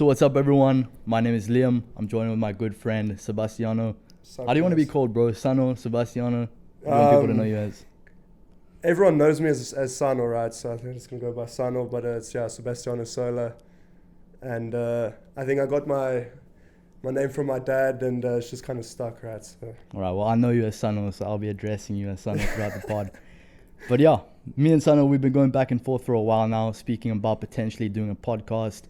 So what's up, everyone? My name is Liam. I'm joined with my good friend Sebastiano. How do you want to be called, bro? Sano, Sebastiano? You want people to know you as? Everyone knows me as Sano, right? So I think it's gonna go by Sano, but it's Sebastiano Sola. And I think I got my name from my dad, and it's just kind of stuck, right? So. All right. Well, I know you as Sano, so I'll be addressing you as Sano throughout the pod. But yeah, me and Sano, we've been going back and forth for a while now, speaking about potentially doing a podcast.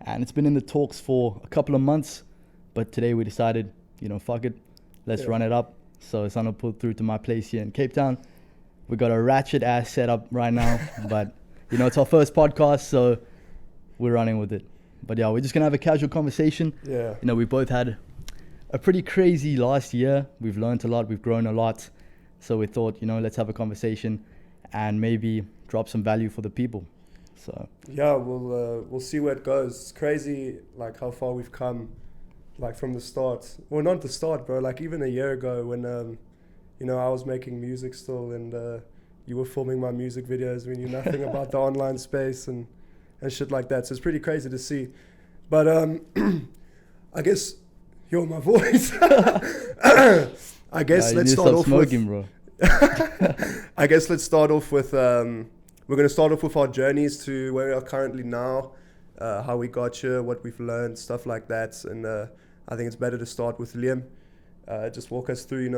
And it's been in the talks for a couple of months. But today we decided, fuck it. Let's run it up. So Sano pulled through to my place here in Cape Town. We got a ratchet ass setup right now. But, it's our first podcast, so we're running with it. But yeah, we're just going to have a casual conversation. Yeah. We both had a pretty crazy last year. We've learned a lot. We've grown a lot. So we thought, let's have a conversation and maybe drop some value for the people. So yeah, we'll see where it goes. It's crazy, like how far we've come, like from the start. Well, not the start, bro. Like even a year ago when, I was making music still, and you were filming my music videos. We knew nothing about the online space and shit like that. So it's pretty crazy to see. But I guess you're my voice. I guess let's start off smoking, bro. I guess let's start off with we're going to start off with our journeys to where we are currently now, how we got here, what we've learned, stuff like that. And I think it's better to start with Liam. Just walk us through,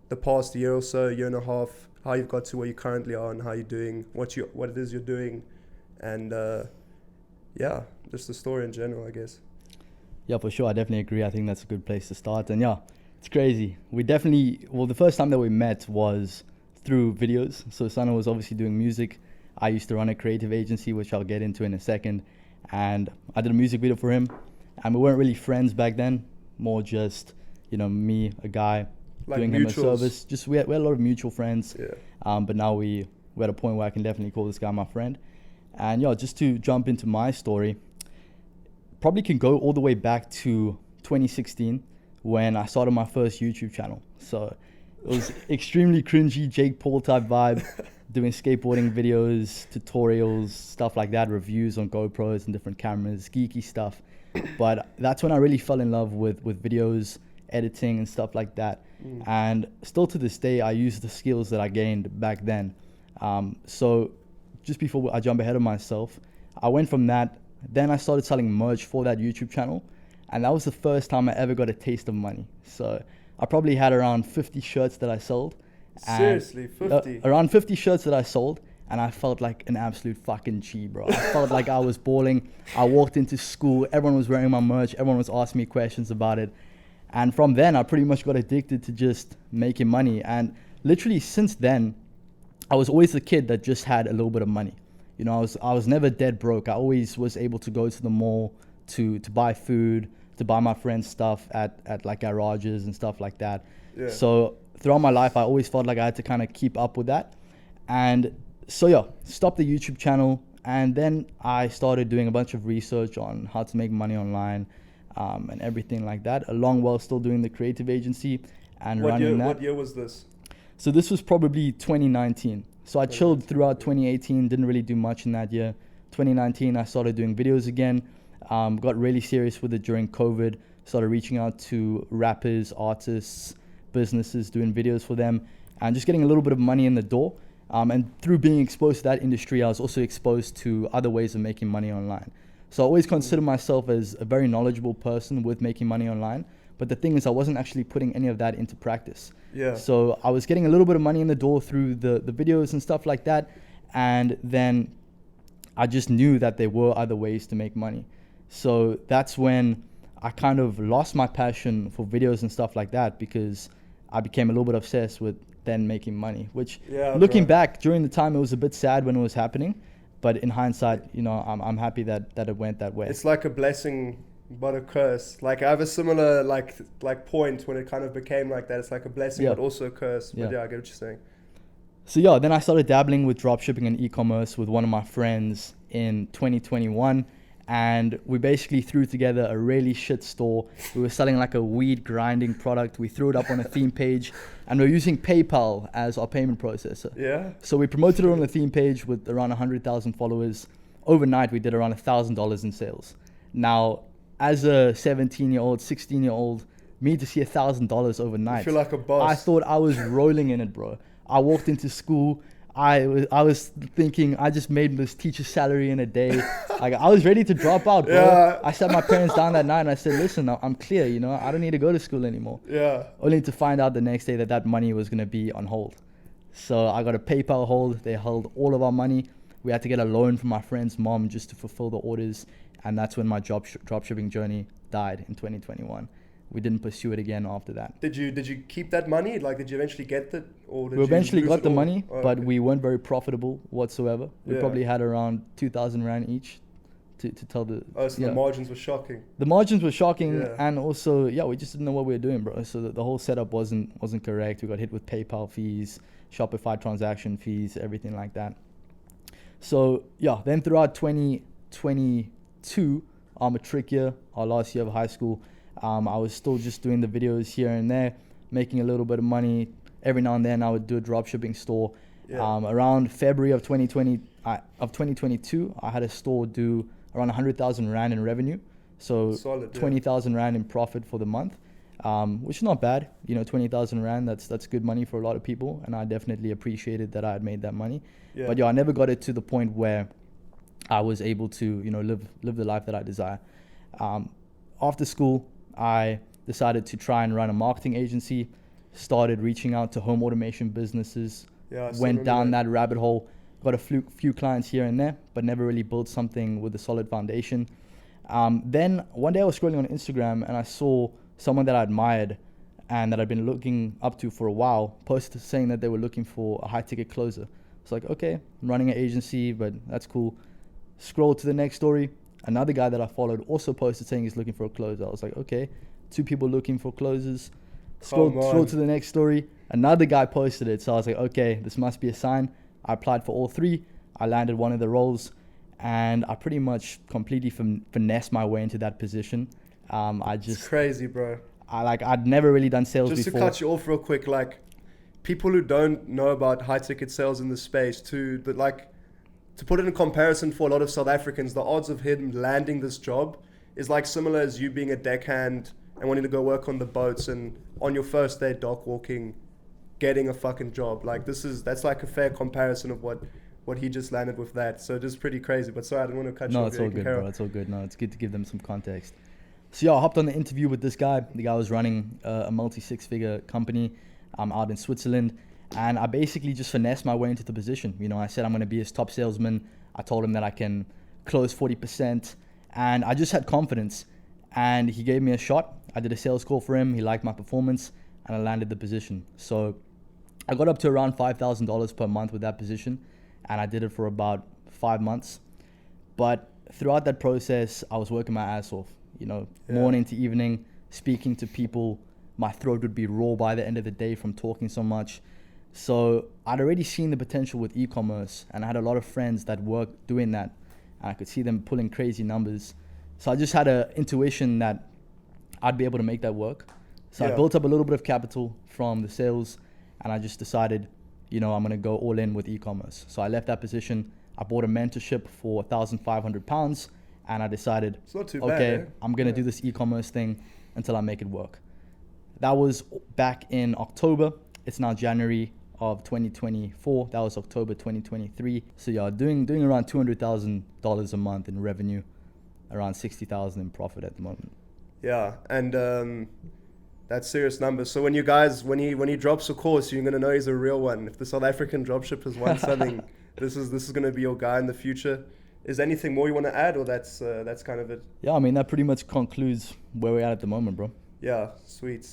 the past year or so, year and a half, how you've got to where you currently are and how you're doing, what it is you're doing, and just the story in general, I guess. Yeah, for sure. I definitely agree. I think that's a good place to start. And yeah, it's crazy. The first time that we met was through videos. So Sano was obviously doing music. I used to run a creative agency, which I'll get into in a second. And I did a music video for him. And we weren't really friends back then. More just, me, a guy, like doing mutuals. Him a service. Just we had a lot of mutual friends. Yeah. But now we're at a point where I can definitely call this guy my friend. And yeah, just to jump into my story, probably can go all the way back to 2016 when I started my first YouTube channel. So it was extremely cringy Jake Paul type vibe, doing skateboarding videos, tutorials, stuff like that, reviews on GoPros and different cameras, geeky stuff. But that's when I really fell in love with videos, editing and stuff like that. And still to this day, I use the skills that I gained back then. So just before I jump ahead of myself, I went from that. Then I started selling merch for that YouTube channel. And that was the first time I ever got a taste of money. So I probably had around 50 shirts that I sold. Seriously, 50? Around 50 shirts that I sold. And I felt like an absolute fucking G, bro. I felt like I was balling. I walked into school. Everyone was wearing my merch. Everyone was asking me questions about it. And from then, I pretty much got addicted to just making money. And literally since then, I was always the kid that just had a little bit of money. I was never dead broke. I always was able to go to the mall to buy food, to buy my friends stuff at like garages and stuff like that. Yeah. So throughout my life, I always felt like I had to kind of keep up with that. And so yeah, stopped the YouTube channel. And then I started doing a bunch of research on how to make money online and everything like that, along while still doing the creative agency and running that. What year was this? So this was probably 2019. So I chilled throughout 2018, didn't really do much in that year. 2019, I started doing videos again, got really serious with it during COVID, started reaching out to rappers, artists, businesses, doing videos for them, and just getting a little bit of money in the door. And through being exposed to that industry, I was also exposed to other ways of making money online. So I always consider myself as a very knowledgeable person with making money online. But the thing is, I wasn't actually putting any of that into practice. Yeah. So I was getting a little bit of money in the door through the videos and stuff like that. And then I just knew that there were other ways to make money. So that's when I kind of lost my passion for videos and stuff like that, because I became a little bit obsessed with then making money, which looking back during the time, it was a bit sad when it was happening. But in hindsight, I'm happy that it went that way. It's like a blessing but a curse. Like I have a similar like point when it kind of became like that. It's like a blessing but also a curse. But I get what you're saying. So yeah, then I started dabbling with dropshipping and e-commerce with one of my friends in 2021. And we basically threw together a really shit store. We were selling like a weed grinding product. We threw it up on a theme page, and we were using PayPal as our payment processor. Yeah. So we promoted it on the theme page with around 100,000 followers. Overnight, we did around $1,000 in sales. Now, as a 17-year-old, 16-year-old, me to see $1,000 overnight. You feel like a boss. I thought I was rolling in it, bro. I walked into school. I was thinking I just made this teacher's salary in a day. Like I was ready to drop out, bro. Yeah. I sat my parents down that night and I said, listen, I'm clear, you know, I don't need to go to school anymore. Yeah. Only to find out the next day that money was going to be on hold. So I got a PayPal hold. They held all of our money. We had to get a loan from my friend's mom just to fulfill the orders. And that's when my dropshipping journey died in 2021. We didn't pursue it again after that. Did you keep that money? Like, did you eventually get it? Or did We eventually you lose got it the all? money, Oh, but okay. we weren't very profitable whatsoever. We Yeah. probably had around 2,000 Rand each to tell the... Oh, so the margins were shocking. The margins were shocking, Yeah. and also, we just didn't know what we were doing, bro. So the whole setup wasn't correct. We got hit with PayPal fees, Shopify transaction fees, everything like that. So, then throughout 2022, our matric year, our last year of high school, I was still just doing the videos here and there, making a little bit of money. Every now and then I would do a dropshipping store. Yeah. Around February of 2022, I had a store do around 100,000 Rand in revenue. So Solid, yeah. 20,000 Rand in profit for the month, which is not bad. 20,000 Rand, that's good money for a lot of people. And I definitely appreciated that I had made that money. Yeah. But I never got it to the point where I was able to, live the life that I desire. After school, I decided to try and run a marketing agency, started reaching out to home automation businesses, Yeah, I still went remember down that rabbit hole, got a few clients here and there, but never really built something with a solid foundation. Then one day I was scrolling on Instagram and I saw someone that I admired and that I'd been looking up to for a while posted saying that they were looking for a high ticket closer. It's like, okay, I'm running an agency, but that's cool. Scroll to the next story. Another guy that I followed also posted saying he's looking for a closer. I was like, okay, 2 people looking for closers. Scroll to the next story. Another guy posted it. So I was like, okay, this must be a sign. I applied for all 3. I landed one of the roles and I pretty much completely finessed my way into that position. It's crazy, bro. I'd never really done sales Just before. to cut you off real quick, like people who don't know about high ticket sales in the space, to put it in comparison for a lot of South Africans, the odds of him landing this job is like similar as you being a deckhand and wanting to go work on the boats and on your first day dock walking, getting a fucking job. Like that's like a fair comparison of what he just landed with that. So just pretty crazy. But sorry, I didn't want to cut you off. No, it's all good, bro. It's all good. No, it's good to give them some context. So I hopped on the interview with this guy. The guy was running a multi-6-figure company out in Switzerland. And I basically just finessed my way into the position. I said I'm going to be his top salesman. I told him that I can close 40%. And I just had confidence. And he gave me a shot. I did a sales call for him. He liked my performance. And I landed the position. So I got up to around $5,000 per month with that position. And I did it for about 5 months. But throughout that process, I was working my ass off. Morning to evening, speaking to people. My throat would be raw by the end of the day from talking so much. So I'd already seen the potential with e-commerce and I had a lot of friends that worked doing that and I could see them pulling crazy numbers. So I just had an intuition that I'd be able to make that work. So I built up a little bit of capital from the sales and I just decided, I'm going to go all in with e-commerce. So I left that position. I bought a mentorship for £1,500 and I decided, it's not too okay, bad, I'm going to do this e-commerce thing until I make it work. That was back in October. It's now January of 2024. That was October 2023. So doing around $200,000 a month in revenue, around 60,000 in profit at the moment. Yeah, and that's serious numbers. So when he drops a course, you're gonna know he's a real one. If the South African dropshippers want something, this is gonna be your guy in the future. Is there anything more you want to add, or that's kind of it? Yeah, I mean that pretty much concludes where we're at the moment, bro. Yeah, sweet.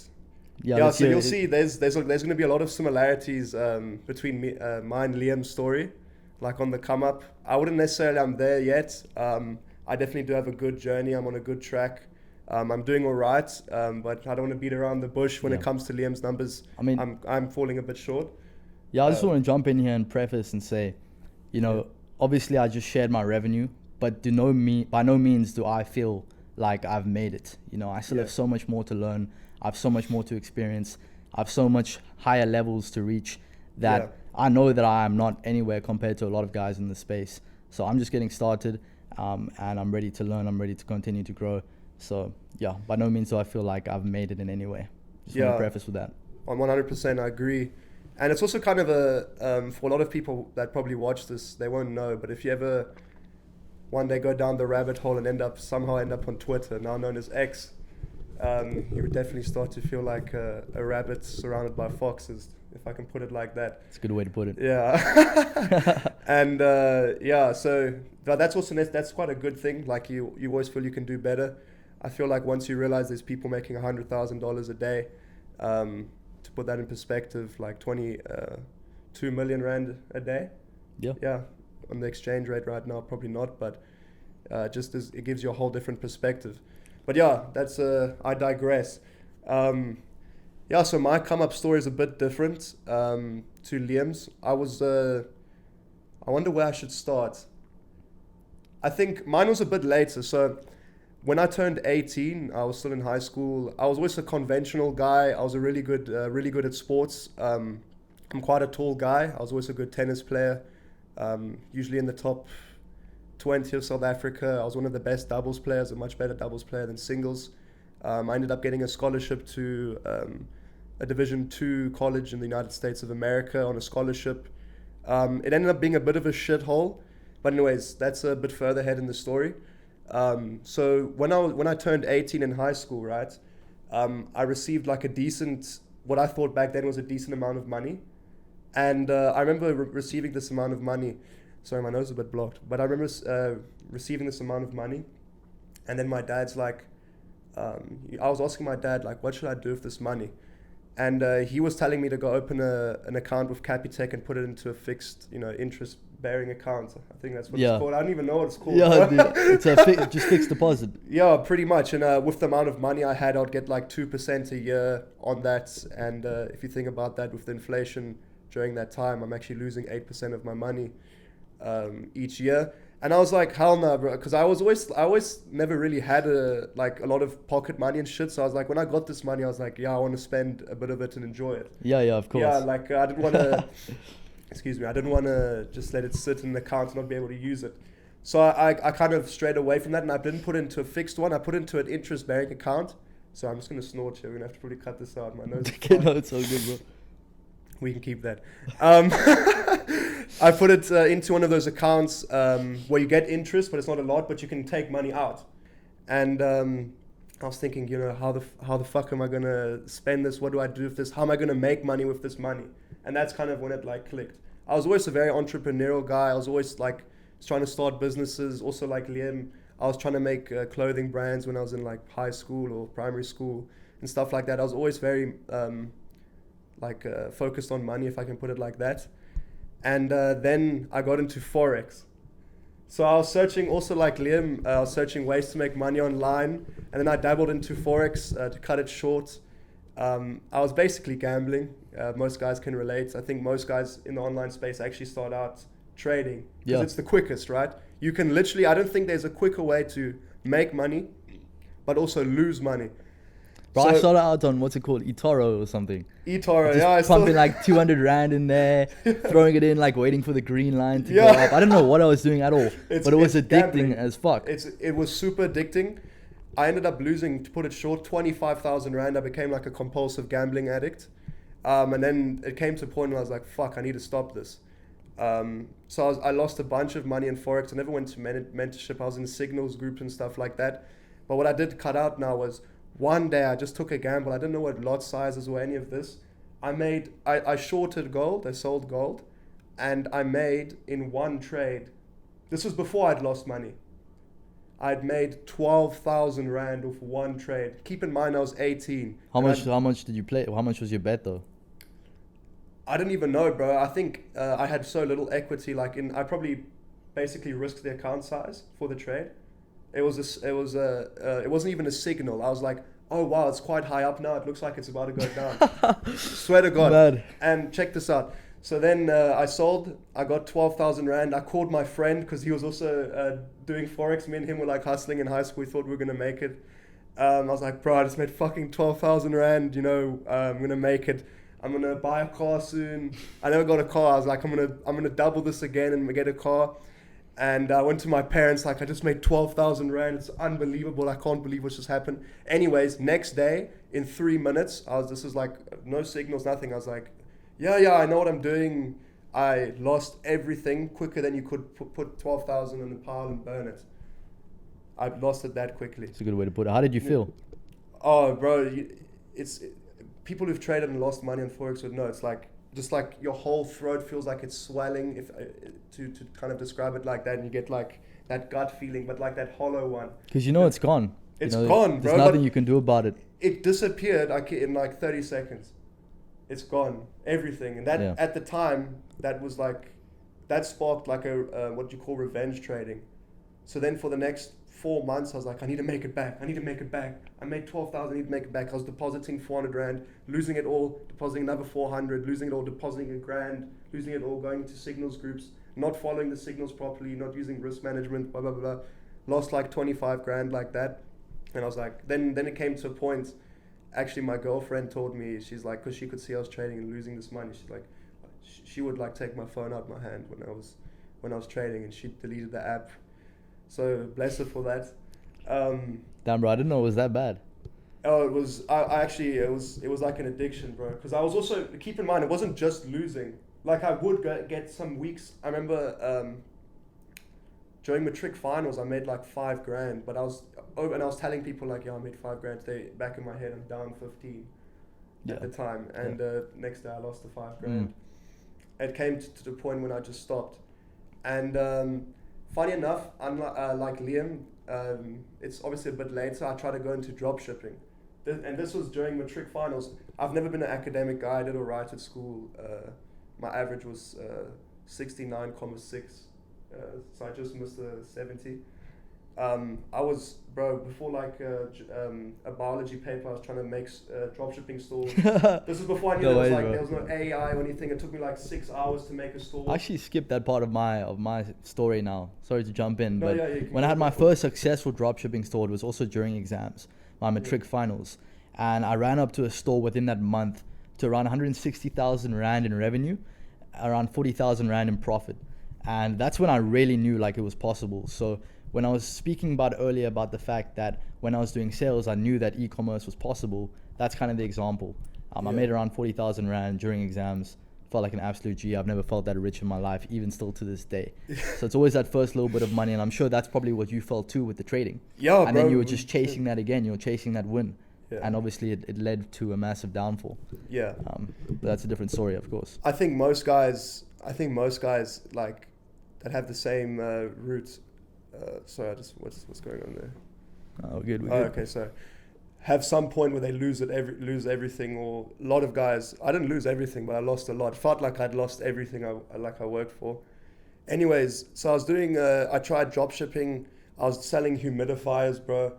Yeah, so you'll see there's going to be a lot of similarities between mine and Liam's story, like on the come up. I wouldn't necessarily I'm there yet. I definitely do have a good journey. I'm on a good track. I'm doing all right, but I don't want to beat around the bush when it comes to Liam's numbers. I mean, I'm falling a bit short. Yeah, I just want to jump in here and preface and say, obviously I just shared my revenue, but by no means do I feel like I've made it. I still have so much more to learn. I have so much more to experience. I have so much higher levels to reach that I know that I am not anywhere compared to a lot of guys in the space. So I'm just getting started, and I'm ready to learn. I'm ready to continue to grow. So yeah, by no means do I feel like I've made it in any way. Just want to preface with that. On 100%, I agree. And it's also kind of for a lot of people that probably watch this, they won't know, but if you ever one day go down the rabbit hole and somehow end up on Twitter, now known as X, you would definitely start to feel like a rabbit surrounded by foxes, if I can put it like that. It's a good way to put it. Yeah. And but that's quite a good thing. Like you always feel you can do better. I feel like once you realize there's people making $100,000 a day, to put that in perspective, like 2 million rand a day. Yeah. On the exchange rate right now, probably not, but it gives you a whole different perspective. But yeah, that's I digress. So my come up story is a bit different to Liam's. I wonder where I should start. I think mine was a bit later. So when I turned 18, I was still in high school. I was always a conventional guy. I was really good at sports. I'm quite a tall guy. I was always a good tennis player, usually in the top 20 of South Africa. I was one of the best doubles players, a much better doubles player than singles. I ended up getting a scholarship to a Division II college in the United States of America on a scholarship. It ended up being a bit of a shithole, but anyways, that's a bit further ahead in the story. So when I turned 18 in high school, right, I received like what I thought back then was a decent amount of money. And I remember receiving this amount of money. Sorry, my nose is a bit blocked. But I remember receiving this amount of money. And then my dad's like, I was asking my dad, like, what should I do with this money? And he was telling me to go open an account with Capitec and put it into a fixed, interest-bearing account. I think that's what it's called. I don't even know what it's called. Yeah, dude, it's a just fixed deposit. Yeah, pretty much. And with the amount of money I had, I'd get like 2% a year on that. And if you think about that with the inflation during that time, I'm actually losing 8% of my money each year. And I was like, hell no, bro, because I always never really had a lot of pocket money and shit. So I was like, when I got this money, I was like, yeah, I want to spend a bit of it and enjoy it. Yeah, of course. Yeah, like I didn't want to, I didn't want to just let it sit in the account and not be able to use it. So I kind of strayed away from that, and I didn't put it into a fixed one. I put it into an interest-bearing account. So I'm just going to snort here. We're going to have to probably cut this out. My nose is No, it's so good, bro. We can keep that. I put it into one of those accounts where you get interest, but it's not a lot, but you can take money out. And I was thinking, how the fuck am I going to spend this? What do I do with this? How am I going to make money with this money? And that's kind of when it clicked. I was always a very entrepreneurial guy. I was always trying to start businesses. Also like Liam, I was trying to make clothing brands when I was in high school or primary school and stuff like that. I was always very focused on money, if I can put it like that. And then I got into Forex. So I was searching, also like Liam, I was searching ways to make money online. And then I dabbled into Forex to cut it short. I was basically gambling. Most guys can relate. I think most guys in the online space actually start out trading. Because it's the quickest, right? You can literally, I don't think there's a quicker way to make money, but also lose money. Bro, I started out on, what's it called, eToro or something. eToro, just yeah. Pumping 200 rand in there, throwing it in, waiting for the green line to go up. I don't know what I was doing at all, but it was addicting gambling. As fuck. It was super addicting. I ended up losing, to put it short, 25,000 rand. I became a compulsive gambling addict. And then it came to a point where I was like, fuck, I need to stop this. So I lost a bunch of money in Forex. I never went to mentorship. I was in signals groups and stuff like that. But what I did cut out now was, one day I just took a gamble. I didn't know what lot sizes or any of this. I shorted gold. I sold gold. And I made in one trade. This was before I'd lost money. I'd made 12,000 rand off one trade. Keep in mind I was 18. How much did you play? How much was your bet though? I didn't even know, bro. I think I had so little equity. I probably basically risked the account size for the trade. It wasn't even a signal. I was like, oh wow, it's quite high up now. It looks like it's about to go down. Swear to God. Mad. And check this out. So then I sold. I got 12,000 rand. I called my friend because he was also doing Forex. Me and him were hustling in high school. We thought we were going to make it. I was like, bro, I just made fucking 12,000 rand. I'm going to make it. I'm going to buy a car soon. I never got a car. I was like, I'm going to double this again and get a car. And I went to my parents, like, I just made 12,000 Rand. It's unbelievable. I can't believe what just happened. Anyways, next day, in 3 minutes, this is like, no signals, nothing. I was like, yeah, I know what I'm doing. I lost everything quicker than you could put 12,000 in a pile and burn it. I lost it that quickly. It's a good way to put it. How did you feel? Oh, bro, people who've traded and lost money on Forex would know. It's like, just like your whole throat feels like it's swelling, if to kind of describe it like that, and you get like that gut feeling, but like that hollow one. Because it's gone. It's gone, bro. There's nothing you can do about it. It disappeared like in like 30 seconds. It's gone, everything, and that at the time that was like, that sparked like a what you call revenge trading. So then for the next 4 months, I was like, I need to make it back. I made 12,000, I need to make it back. I was depositing 400 Rand, losing it all, depositing another 400, losing it all, depositing $1,000, losing it all, going to signals groups, not following the signals properly, not using risk management, blah, blah, blah. Lost like 25 grand like that. And I was like, then it came to a point, actually my girlfriend told me, she's like, because she could see I was trading and losing this money, she's like, she would like take my phone out of my hand when I was trading, and she deleted the app. So bless her for that. Damn, bro, I didn't know it was that bad. Oh, it was. It was like an addiction, bro. Because I was also, keep in mind, it wasn't just losing. Like I would get some weeks. I remember during matric finals, I made like 5 grand, but I was telling people like, yeah, I made 5 grand today. Back in my head, I'm down 15 at the time, and next day I lost the 5 grand. It came to the point when I just stopped, and. Funny enough, unlike like Liam, it's obviously a bit later. I tried to go into drop shipping, and this was during matric finals. I've never been an academic guy. I did all right at school. My average was 69.6, so I just missed the 70. I was, bro, before like a biology paper, I was trying to make dropshipping stores. This is before I knew there was no AI or anything. It took me like 6 hours to make a store. I actually skipped that part of my story now. Sorry to jump in, No, but when I had my first successful dropshipping store, it was also during exams, my matric finals, and I ran up to a store within that month to around 160,000 Rand in revenue, around 40,000 Rand in profit, and that's when I really knew like it was possible. So when I was speaking about earlier about the fact that when I was doing sales, I knew that e-commerce was possible, that's kind of the example. I made around 40,000 Rand during exams, felt like an absolute G. I've never felt that rich in my life, even still to this day. So it's always that first little bit of money, and I'm sure that's probably what you felt too with the trading. Yeah, and bro, then you were just chasing that again, you were chasing that win. Yeah. And obviously it led to a massive downfall. Yeah. But that's a different story, of course. I think most guys like that have the same route. Sorry, what's going on there? Oh, good. We're good. Okay, so have some point where they lose everything, or a lot of guys. I didn't lose everything, but I lost a lot. Felt like I'd lost everything I worked for. Anyways, so I was doing. I tried drop shipping. I was selling humidifiers, bro.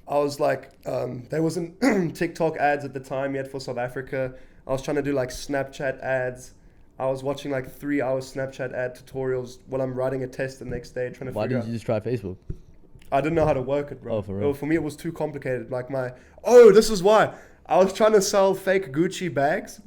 I was like, there wasn't TikTok ads at the time yet for South Africa. I was trying to do like Snapchat ads. I was watching like 3-hour Snapchat ad tutorials while I'm writing a test the next day, trying to Why figure out. didn't you just try Facebook? I didn't know how to work it, bro. Oh, for real? For me, it was too complicated. Like this is why. I was trying to sell fake Gucci bags.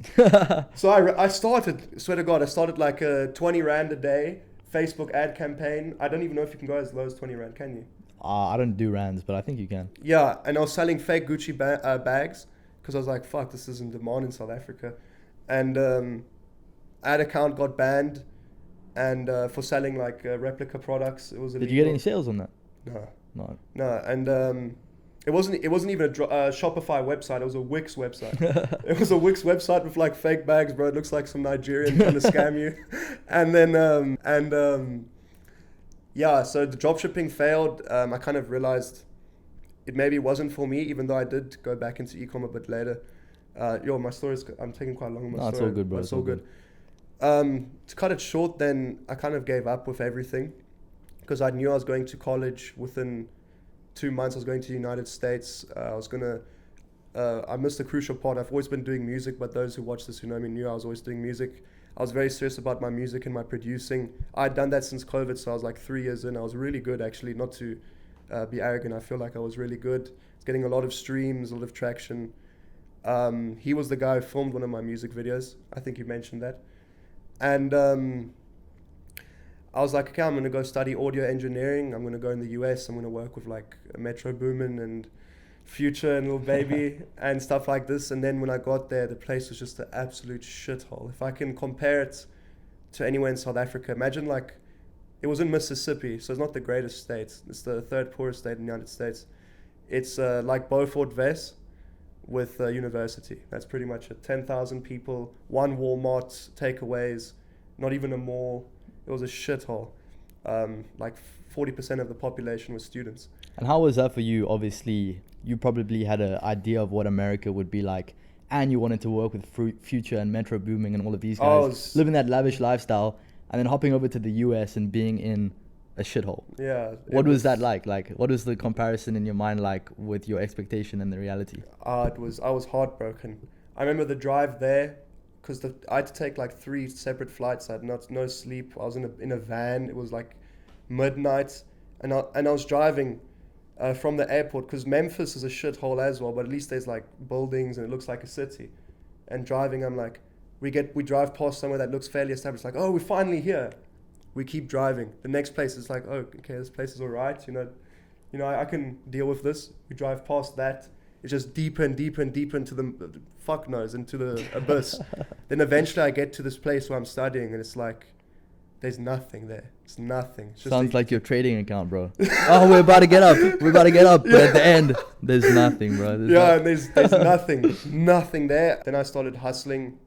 So I started, swear to God, I started like a 20 Rand a day Facebook ad campaign. I don't even know if you can go as low as 20 Rand, can you? I don't do rands, but I think you can. Yeah, and I was selling fake Gucci bags because I was like, fuck, this is in demand in South Africa. And ad account got banned, and for selling like replica products, it was illegal. Did you get any sales on that? No, No. and it wasn't even a Shopify website. It was a Wix website. It was a Wix website with like fake bags, bro. It looks like some Nigerian trying to scam you. And then yeah, so the dropshipping failed. I kind of realized it maybe wasn't for me, even though I did go back into e-com a bit later. My story's, I'm taking quite long on my story. It's all good, bro. It's all good. To cut it short, then I kind of gave up with everything because I knew I was going to college within 2 months. I was going to the United States. I missed a crucial part. I've always been doing music, but those who watch this who know me knew I was always doing music. I was very serious about my music and my producing. I'd done that since COVID, so I was like 3 years in. I was really good, actually, not to be arrogant. I feel like I was really good. I was getting a lot of streams, a lot of traction. He was the guy who filmed one of my music videos. I think you mentioned that. And I was like, okay, I'm going to go study audio engineering. I'm going to go in the US. I'm going to work with like Metro Boomin and Future and Lil Baby and stuff like this. And then when I got there, the place was just an absolute shithole. If I can compare it to anywhere in South Africa, imagine like, it was in Mississippi, so it's not the greatest state. It's the third poorest state in the United States. It's like Beaufort West with a university. That's pretty much it. 10,000 people, one Walmart, takeaways, not even a mall. It was a shithole. Like 40% of the population was students. And how was that for you? Obviously, you probably had an idea of what America would be like, and you wanted to work with Future and Metro Booming and all of these guys, living that lavish lifestyle, and then hopping over to the US and being in a shithole. Yeah. What was that like? Like, what was the comparison in your mind like with your expectation and the reality? I was heartbroken. I remember the drive there, because I had to take like 3 separate flights. I had no sleep. I was in a van. It was like midnight, and I was driving from the airport, because Memphis is a shithole as well, but at least there's like buildings and it looks like a city. And driving, I'm like, we drive past somewhere that looks fairly established, like, oh, we're finally here. We keep driving. The next place is like, oh, okay, this place is all right. You know, I can deal with this. We drive past that. It's just deeper and deeper and deeper into the fuck knows, into the abyss. Then eventually I get to this place where I'm studying, and it's like, there's nothing there. It's nothing. It's just sounds like your trading account, bro. Oh, we're about to get up. But at the end, there's nothing, bro. There's nothing there. Then I started hustling.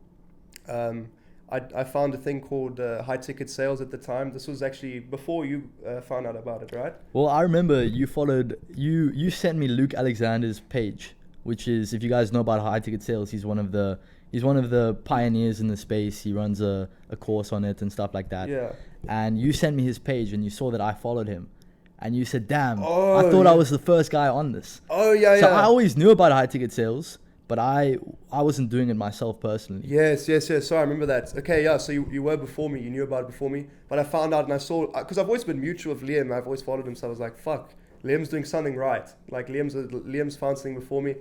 I found a thing called high ticket sales at the time. This was actually before you found out about it, right? Well, I remember you sent me Luke Alexander's page, which is, if you guys know about high ticket sales, he's one of the pioneers in the space. He runs a course on it and stuff like that. Yeah. And you sent me his page, and you saw that I followed him, and you said, damn, I thought I was the first guy on this. Oh yeah. So I always knew about high ticket sales, but I wasn't doing it myself personally. Yes. So I remember that. Okay, yeah. So you were before me. You knew about it before me. But I found out, and I saw, because I've always been mutual with Liam. I've always followed him. So I was like, fuck, Liam's doing something right. Like Liam's found something before me.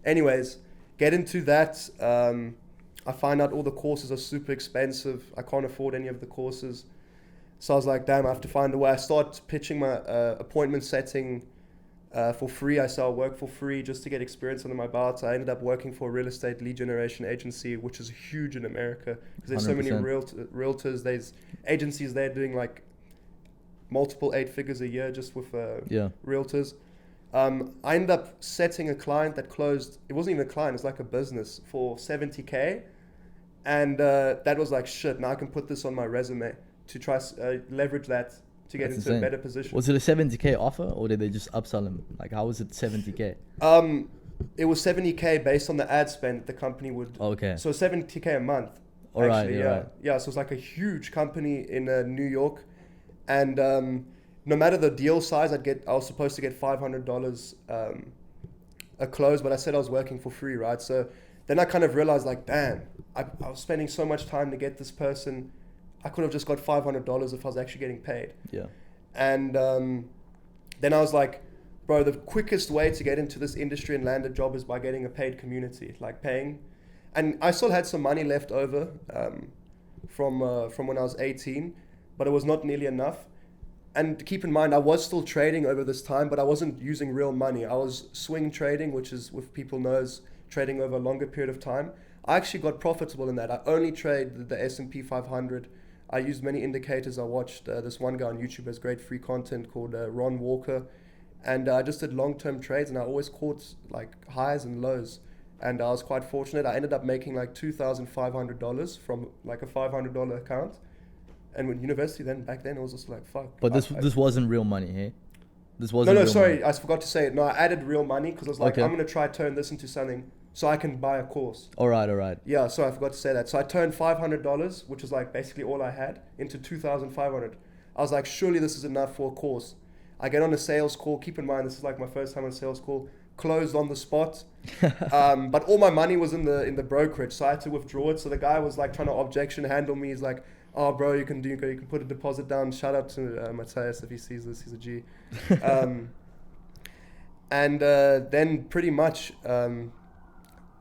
Anyways, get into that. I find out all the courses are super expensive. I can't afford any of the courses. So I was like, damn, I have to find a way. I start pitching my appointment setting for free. I said I'll work for free just to get experience under my belt. I ended up working for a real estate lead generation agency, which is huge in America, because there's 100%. So many realtors. There's agencies there doing like multiple 8 figures a year just with realtors. I ended up setting a client that closed. It wasn't even a client. It's like a business for $70K. And that was like, shit, now I can put this on my resume to try leverage that to get into a better position. Was it a $70K offer, or did they just upsell him? Like, how was it $70K? It was $70K based on the ad spend the company would. Okay. So $70K a month. All actually, right. Yeah, so it's like a huge company in New York. And no matter the deal size, I was supposed to get $500 a close, but I said I was working for free, right? So then I kind of realized, like, damn, I was spending so much time to get this person. I could have just got $500 if I was actually getting paid. Yeah. And then I was like, bro, the quickest way to get into this industry and land a job is by getting a paid community, like paying. And I still had some money left over from when I was 18, but it was not nearly enough. And keep in mind, I was still trading over this time, but I wasn't using real money. I was swing trading, which is, if people knows, trading over a longer period of time. I actually got profitable in that. I only trade the S&P 500. I used many indicators. I watched this one guy on YouTube has great free content called Ron Walker. And I just did long-term trades, and I always caught like highs and lows. And I was quite fortunate. I ended up making like $2,500 from like a $500 account. And when university back then, it was just like, fuck. But this wasn't real money, hey? This wasn't real sorry, money. I forgot to say it. No, I added real money because I was like, okay, I'm going to try turn this into something so I can buy a course. All right. Yeah, so I forgot to say that. So I turned $500, which was like basically all I had, into $2,500. I was like, surely this is enough for a course. I get on a sales call. Keep in mind, this is like my first time on a sales call. Closed on the spot. But all my money was in the brokerage, so I had to withdraw it. So the guy was like trying to objection handle me. He's like, oh, bro, you can put a deposit down. Shout out to Matthias if he sees this. He's a G. And then pretty much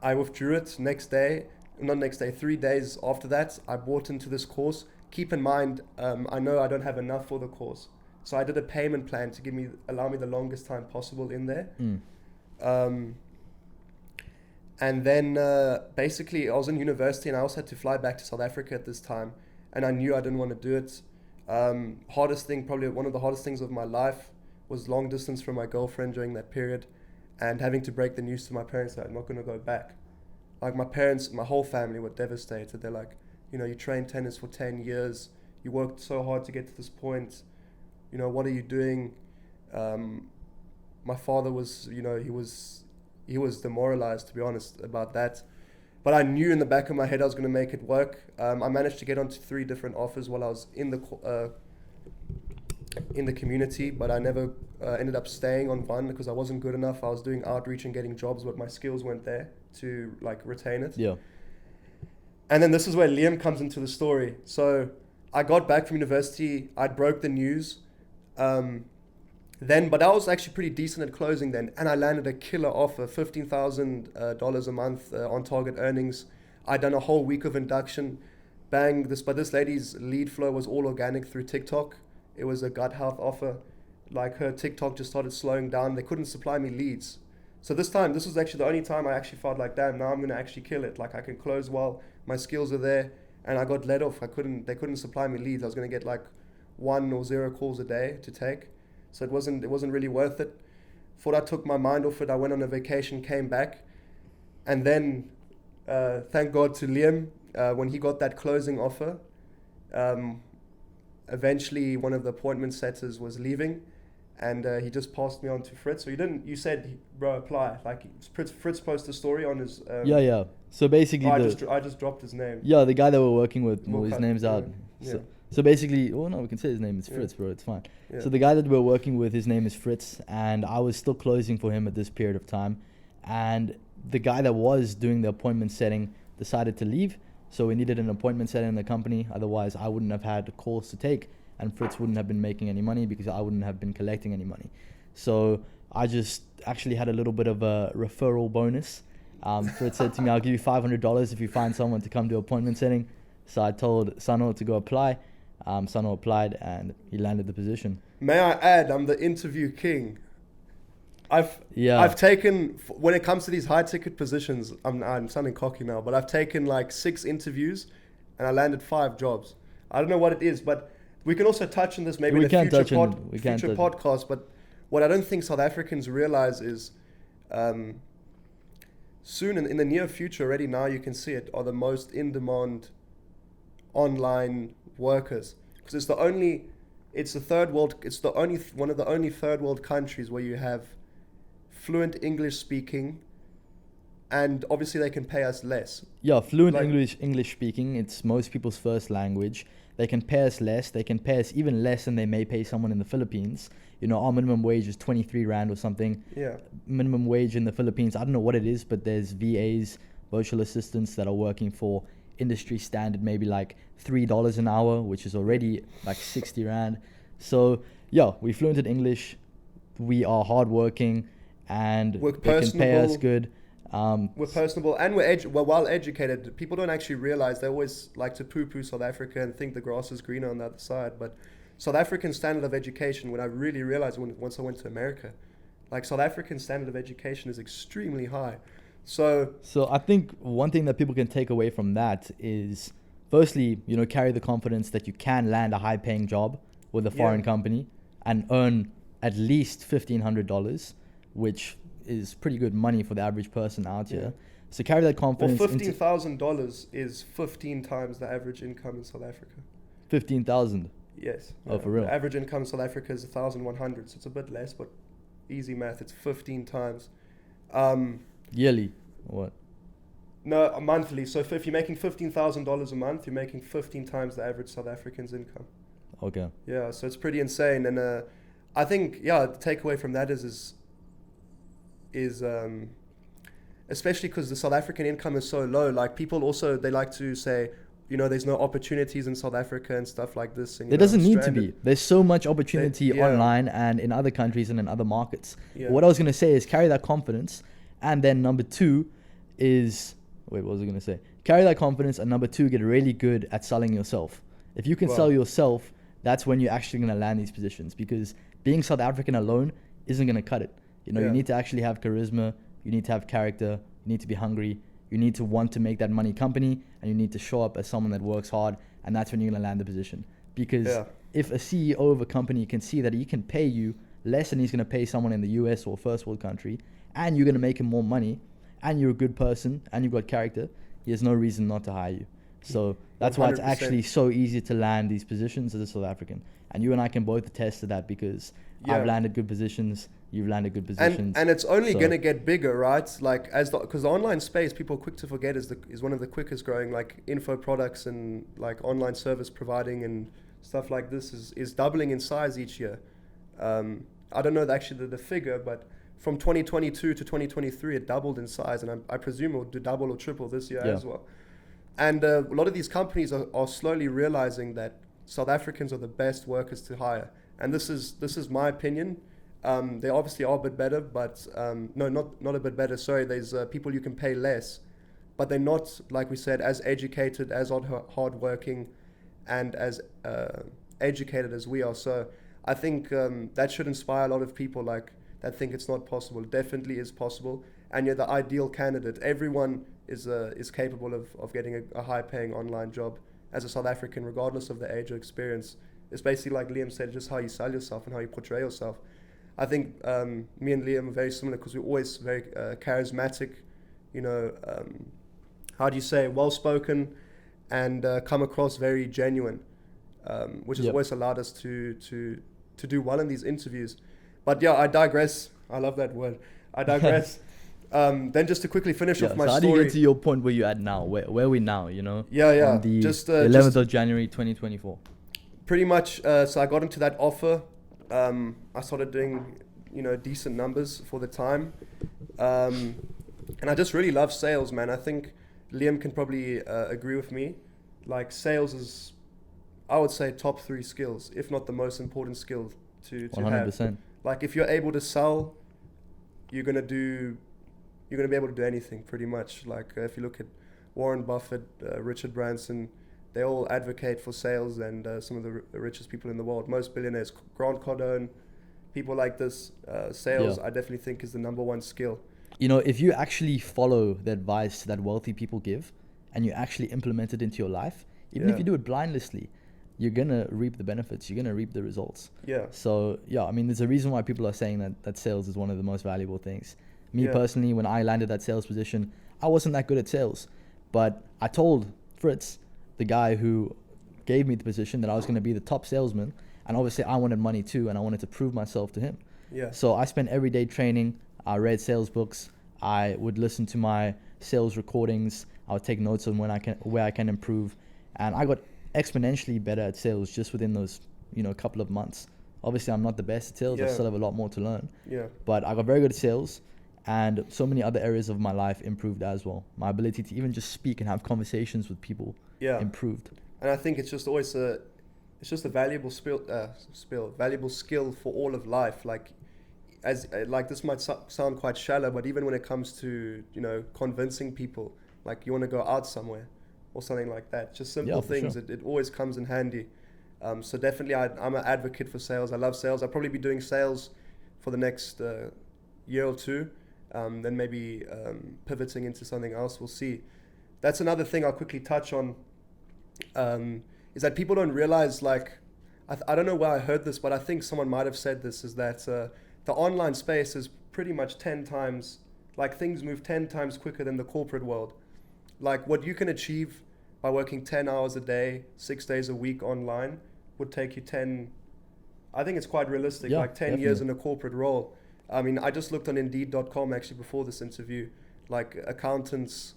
I withdrew it 3 days after that. I bought into this course. keep in mind, I know I don't have enough for the course. So I did a payment plan to allow me the longest time possible in there. And then basically I was in university and I also had to fly back to South Africa at this time. And I knew I didn't want to do it. Hardest thing, probably one of the hardest things of my life, was long distance from my girlfriend during that period, and having to break the news to my parents that I'm not going to go back. Like my parents, my whole family were devastated. They're like, you know, you trained tennis for 10 years. You worked so hard to get to this point. You know, what are you doing? My father was, you know, he was demoralized, to be honest, about that. But I knew in the back of my head I was going to make it work. I managed to get onto 3 different offers while I was in the community, but I never ended up staying on one because I wasn't good enough. I was doing outreach and getting jobs, but my skills weren't there to like retain it. Yeah. And then this is where Liam comes into the story. So I got back from university. I broke the news. But I was actually pretty decent at closing then, and I landed a killer offer, $15,000 a month on target earnings. I'd done a whole week of induction. Bang! But this lady's lead flow was all organic through TikTok. It was a gut health offer. Like her TikTok just started slowing down. They couldn't supply me leads. So this was actually the only time I actually felt like, damn, now I'm gonna actually kill it. Like I can close well, my skills are there, and I got let off. They couldn't supply me leads. I was gonna get like 1 or 0 calls a day to take. So it wasn't really worth it. Thought I took my mind off it. I went on a vacation, came back, and then thank God to Liam when he got that closing offer. Eventually, one of the appointment setters was leaving, and he just passed me on to Fritz. So you said, bro, apply. Like Fritz posted a story on his. Yeah. So basically, I just dropped his name. Yeah, the guy that we're working with, his name's out. Yeah. So basically, we can say his name is Fritz, bro. It's fine. Yeah. So the guy that we're working with, his name is Fritz, and I was still closing for him at this period of time. And the guy that was doing the appointment setting decided to leave. So we needed an appointment setter in the company. Otherwise, I wouldn't have had calls to take, and Fritz wouldn't have been making any money because I wouldn't have been collecting any money. So I just actually had a little bit of a referral bonus. Fritz said to me, I'll give you $500 if you find someone to come do appointment setting. So I told Sano to go apply. Sano applied and he landed the position. May I add, I'm the interview king. I've taken, when it comes to these high ticket positions, I'm sounding cocky now, but I've taken like 6 interviews and I landed 5 jobs. I don't know what it is, but we can also touch on this maybe in a future podcast. But what I don't think South Africans realize is soon in the near future, already now you can see it, are the most in-demand online workers, because it's one of the only third world countries where you have fluent English speaking, and obviously they can pay us less. Yeah, fluent English speaking, it's most people's first language. They can pay us less. They can pay us even less than they may pay someone in the Philippines. You know, our minimum wage is 23 Rand or something. Yeah. Minimum wage in the Philippines, I don't know what it is, but there's VAs, virtual assistants, that are working for industry standard, maybe like $3 an hour, which is already like 60 Rand. So yeah, we fluent in English. We are hardworking, and they can pay us good. We're personable and we're well educated. People don't actually realize, they always like to poo-poo South Africa and think the grass is greener on the other side. But South African standard of education, when I really realized once I went to America, like South African standard of education is extremely high. So I think one thing that people can take away from that is, firstly, you know, carry the confidence that you can land a high paying job with a foreign company and earn at least $1,500, which is pretty good money for the average person out here. So carry that confidence. Well, $15,000 is 15 times the average income in South Africa. 15,000? Yes. Oh, for real? The average income in South Africa is 1,100, so it's a bit less, but easy math, it's 15 times. Yearly or what? No, monthly. So if you're making $15,000 a month, you're making 15 times the average South African's income. Okay. Yeah, so it's pretty insane. And I think, the takeaway from that is especially because the South African income is so low, like people also, they like to say, you know, there's no opportunities in South Africa and stuff like this. And, there doesn't need to be. There's so much opportunity online and in other countries and in other markets. Yeah. What I was going to say is carry that confidence. And then number 2 is, what was I going to say? Carry that confidence. And number 2, get really good at selling yourself. If you can Well- sell yourself, that's when you're actually going to land these positions, because being South African alone isn't going to cut it. You know, Yeah. you need to actually have charisma, you need to have character, you need to be hungry, you need to want to make that money company, and you need to show up as someone that works hard, and that's when you're going to land the position. Because Yeah. if a CEO of a company can see that he can pay you less than he's going to pay someone in the US or first world country, and you're going to make him more money, and you're a good person, and you've got character, he has no reason not to hire you. So that's why it's 100%. actually so easy to land these positions as a South African. And you and I can both attest to that, because Yeah. I've landed good positions, you've landed good positions. And it's only So- going to get bigger, right? Like because the online space, people are quick to forget, is one of the quickest growing, like info products and like online service providing and stuff like this is doubling in size each year. I don't know the figure, but from 2022 to 2023, it doubled in size, and I presume it will do double or triple this year Yeah. as well. And a lot of these companies are slowly realizing that South Africans are the best workers to hire. And this is my opinion. They obviously are a bit better, but no, not a bit better. Sorry, there's people you can pay less, but they're not, like we said, as educated, as hardworking, and as educated as we are. So I think that should inspire a lot of people like that think it's not possible. It definitely is possible, and you're the ideal candidate. Everyone is capable of getting a high-paying online job as a South African, regardless of the age or experience. It's basically, like Liam said, just how you sell yourself and how you portray yourself. I think me and Liam are very similar because we're always very charismatic, you know, how do you say, well-spoken, and come across very genuine, which has Yep. always allowed us to do well in these interviews. But yeah, I digress. I love that word. I digress. Then just to quickly finish Yeah, off my so how do you story. get to your point where you're at now? Where are we now, you know? Yeah. On the Just 11th of January, 2024. pretty much, so I got into that offer. I started doing, decent numbers for the time. And I just really love sales, man. I think Liam can probably agree with me. Like, sales is, I would say, top 3 skills, if not the most important skill to 100%. have. Like, if you're able to sell, you're gonna be able to do anything pretty much. Like, if you look at Warren Buffett, Richard Branson, they all advocate for sales, and some of the richest people in the world, most billionaires, Grant Cardone, people like this, sales, Yeah. I definitely think is the number 1 skill. You know, if you actually follow the advice that wealthy people give and you actually implement it into your life, even if Yeah. you do it blindlessly, you're going to reap the benefits. You're going to reap the results. Yeah. So, yeah, I mean, there's a reason why people are saying that sales is one of the most valuable things. Me Yeah. personally, when I landed that sales position, I wasn't that good at sales. But I told Fritz, the guy who gave me the position, that I was going to be the top salesman. And obviously, I wanted money too, and I wanted to prove myself to him. Yeah. So I spent every day training. I read sales books. I would listen to my sales recordings. I would take notes on where I can improve. And I got exponentially better at sales just within those, couple of months. Obviously, I'm not the best at sales. I Yeah. still have a lot more to learn. Yeah. But I got very good at sales, and so many other areas of my life improved as well. My ability to even just speak and have conversations with people Yeah. improved. And I think it's just always a valuable valuable skill for all of life. Like, like this might sound quite shallow, but even when it comes to convincing people, like you want to go out somewhere or something like that, just simple Yeah, for things. sure. It always comes in handy. So definitely, I'm an advocate for sales. I love sales. I'll probably be doing sales for the next year or two. Then maybe pivoting into something else. We'll see. That's another thing I'll quickly touch on. Is that people don't realize, like, I don't know where I heard this, but I think someone might have said this, is that the online space is pretty much 10 times, like, things move 10 times quicker than the corporate world. Like, what you can achieve by working 10 hours a day, 6 days a week online would take you 10, I think it's quite realistic, Yeah, like 10 years in definitely. a corporate role. I mean, I just looked on Indeed.com actually before this interview, like accountants'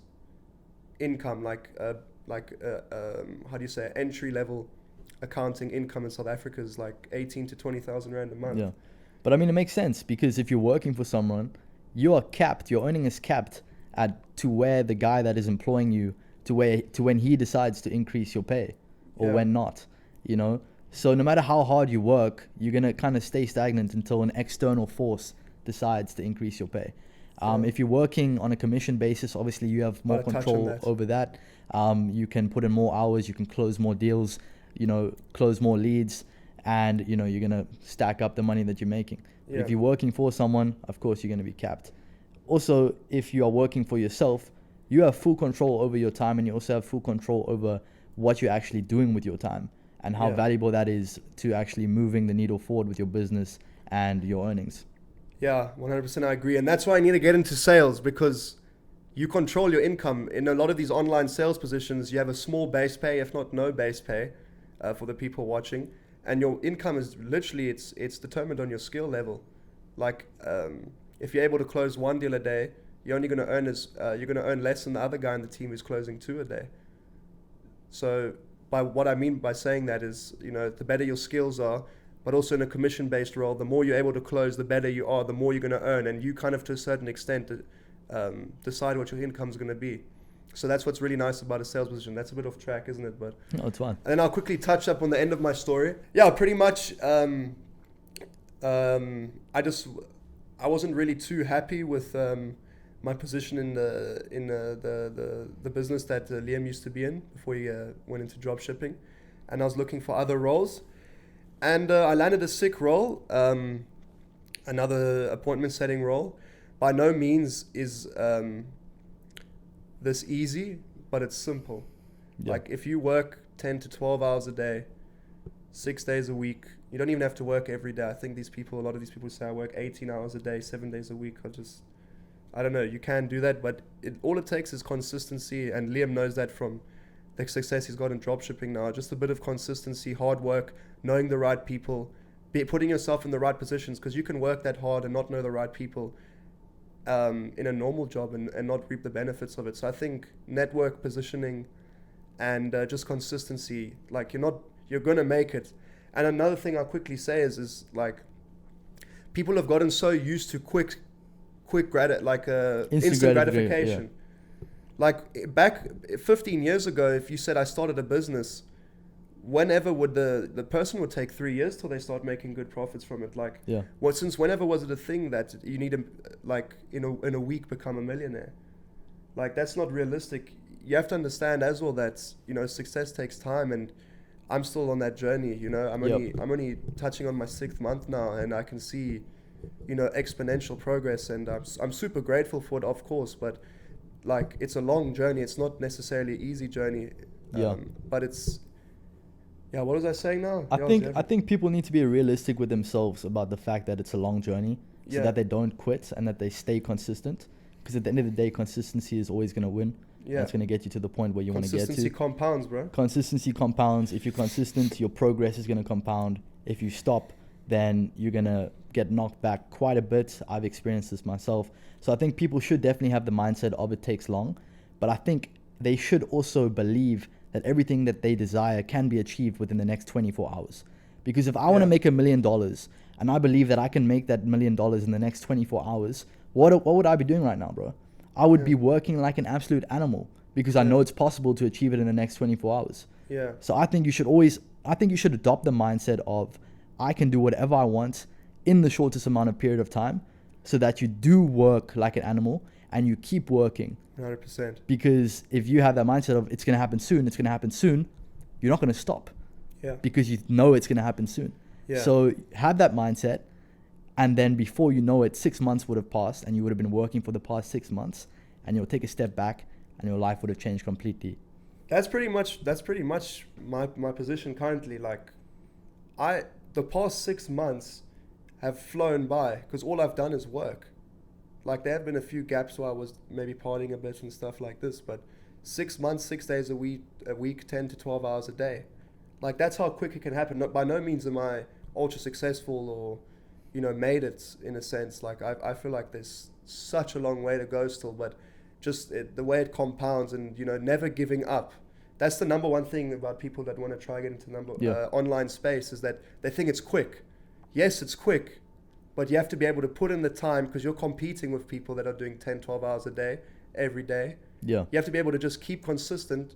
income, how do you say, entry level accounting income in South Africa is like 18 to 20,000 rand a month. Yeah. But I mean, it makes sense, because if you're working for someone, you are capped. Your earning is capped to where the guy that is employing you, to when he decides to increase your pay, or Yeah. when not, So no matter how hard you work, you're going to kind of stay stagnant until an external force decides to increase your pay. Yeah. If you're working on a commission basis, obviously you have more Gotta touch on control that. over that. You can put in more hours, you can close more deals. close more leads, and you're gonna stack up the money that you're making. Yeah. If you're working for someone, of course you're gonna be capped. Also, if you are working for yourself, you have full control over your time, and you also have full control over what you're actually doing with your time and how valuable that is to actually moving the needle forward with your business and your earnings. Yeah, 100% I agree. And that's why I need to get into sales, because you control your income. In a lot of these online sales positions, you have a small base pay, if not no base pay, for the people watching. And your income is literally, it's determined on your skill level. Like, if you're able to close one deal a day, you're only going to earn less than the other guy in the team who's closing 2 a day. So by what I mean by saying that is, the better your skills are, but also in a commission-based role, the more you're able to close, the better you are, the more you're going to earn. And you kind of, to a certain extent, decide what your income is going to be. So that's what's really nice about a sales position. That's a bit off track, isn't it? But no, it's fine. And then I'll quickly touch up on the end of my story. Yeah, pretty much. I wasn't really too happy with my position in the business that Liam used to be in before he went into drop shipping, and I was looking for other roles, and I landed a sick role, another appointment setting role. By no means is this easy, but it's simple. Yeah. Like if you work 10 to 12 hours a day, 6 days a week, you don't even have to work every day. I think a lot of these people say I work 18 hours a day, 7 days a week. I don't know, you can do that, but all it takes is consistency, and Liam knows that from the success he's got in dropshipping now. Just a bit of consistency, hard work, knowing the right people, putting yourself in the right positions, because you can work that hard and not know the right people in a normal job and not reap the benefits of it. So I think network positioning and just consistency, like you're going to make it. And another thing I'll quickly say is like people have gotten so used to instant gratification. Yeah. Like back 15 years ago, if you said I started a business, whenever would the person would take 3 years till they start making good profits from it? Like, since whenever was it a thing that you need to, like, in a week become a millionaire? Like, that's not realistic. You have to understand as well that, success takes time, and I'm still on that journey. I'm only touching on my 6th month now, and I can see, exponential progress, and I'm super grateful for it, of course, but like, it's a long journey. It's not necessarily an easy journey, but it's. Yeah, what was I saying now? I think people need to be realistic with themselves about the fact that it's a long journey, so that they don't quit and that they stay consistent. Because at the end of the day, consistency is always going to win. Yeah, it's going to get you to the point where you want to get to. Consistency compounds, bro. Consistency compounds. If you're consistent, your progress is going to compound. If you stop, then you're going to get knocked back quite a bit. I've experienced this myself. So I think people should definitely have the mindset of it takes long, but I think they should also believe that everything that they desire can be achieved within the next 24 hours. Because if I want to make $1 million and I believe that I can make that $1 million in the next 24 hours, what would I be doing right now, bro? I would be working like an absolute animal, because I know it's possible to achieve it in the next 24 hours. Yeah. So I think you should adopt the mindset of, I can do whatever I want in the shortest amount of period of time, so that you do work like an animal and you keep working. 100%. Because if you have that mindset of it's going to happen soon, you're not going to stop. Yeah. Because you know it's going to happen soon. Yeah. So have that mindset, and then before you know it, 6 months would have passed, and you would have been working for the past 6 months, and you'll take a step back, and your life would have changed completely. That's pretty much my position currently. Like, the past 6 months have flown by because all I've done is work. Like, there have been a few gaps where I was maybe partying a bit and stuff like this, but 6 months, 6 days a week, 10 to 12 hours a day. Like, that's how quick it can happen. By no means am I ultra successful or, made it in a sense. Like, I feel like there's such a long way to go still, but just the way it compounds and, never giving up. That's the number one thing about people that want to try and get into online space, is that they think it's quick. Yes, it's quick, but you have to be able to put in the time, because you're competing with people that are doing 10, 12 hours a day, every day. Yeah. You have to be able to just keep consistent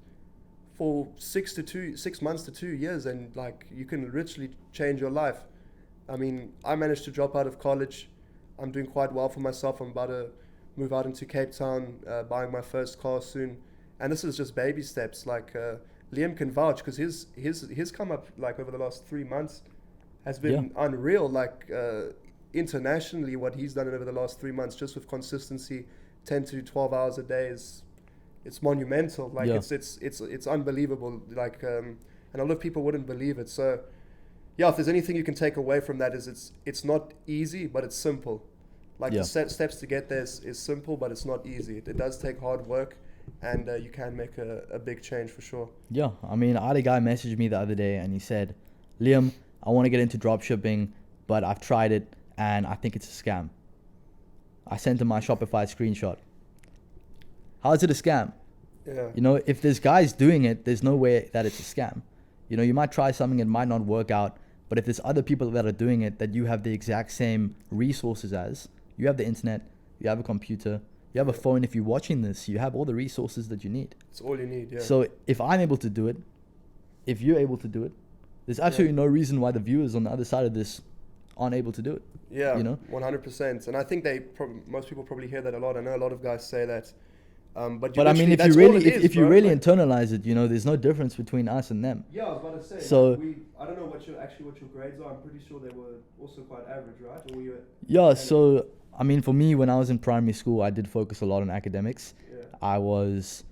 for 6 months to 2 years, and like, you can literally change your life. I mean, I managed to drop out of college. I'm doing quite well for myself. I'm about to move out into Cape Town, buying my first car soon. And this is just baby steps. Like, Liam can vouch because his come up like over the last 3 months has been unreal. Like internationally, what he's done over the last 3 months just with consistency, 10 to 12 hours a day it's monumental. Like it's unbelievable. Like and a lot of people wouldn't believe it. So yeah, if there's anything you can take away from that is it's not easy, but it's simple. Like the steps to get there is simple, but it's not easy. It does take hard work, and you can make a big change for sure. Yeah, I mean, I had a guy message me the other day, and he said, Liam, I want to get into drop shipping, but I've tried it, and I think it's a scam. I sent him my Shopify screenshot. How is it a scam? Yeah. You know, if there's guys doing it, there's no way that it's a scam. You know, you might try something, it might not work out, but if there's other people that are doing it that you have the exact same resources as, you have the internet, you have a computer, you have a phone. If you're watching this, you have all the resources that you need. It's all you need, yeah. So if I'm able to do it, if you're able to do it, there's absolutely no reason why the viewers on the other side of this aren't able to do it. Yeah, you know? 100%. And I think most people probably hear that a lot. I know a lot of guys say that. But I mean, if you really internalize it, you know, there's no difference between us and them. Yeah, I was about to say. So I don't know what your grades are. I'm pretty sure they were also quite average, right? Or were you? Yeah. So I mean, for me, when I was in primary school, I did focus a lot on academics. Yeah. I was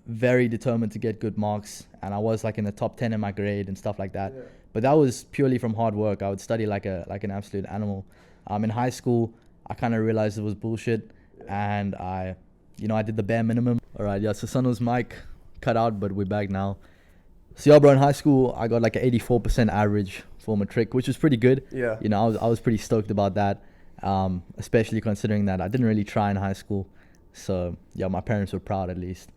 very determined to get good marks, and I was like in the top 10 in my grade and stuff like that. Yeah. But that was purely from hard work. I would study like an absolute animal. In high school, I kind of realized it was bullshit, and I did the bare minimum. All right, yeah. So Sano's mic cut out, but we're back now. So yeah, bro, in high school, I got like an 84% average for matric, which was pretty good. Yeah. You know, I was pretty stoked about that, especially considering that I didn't really try in high school. So yeah, my parents were proud at least.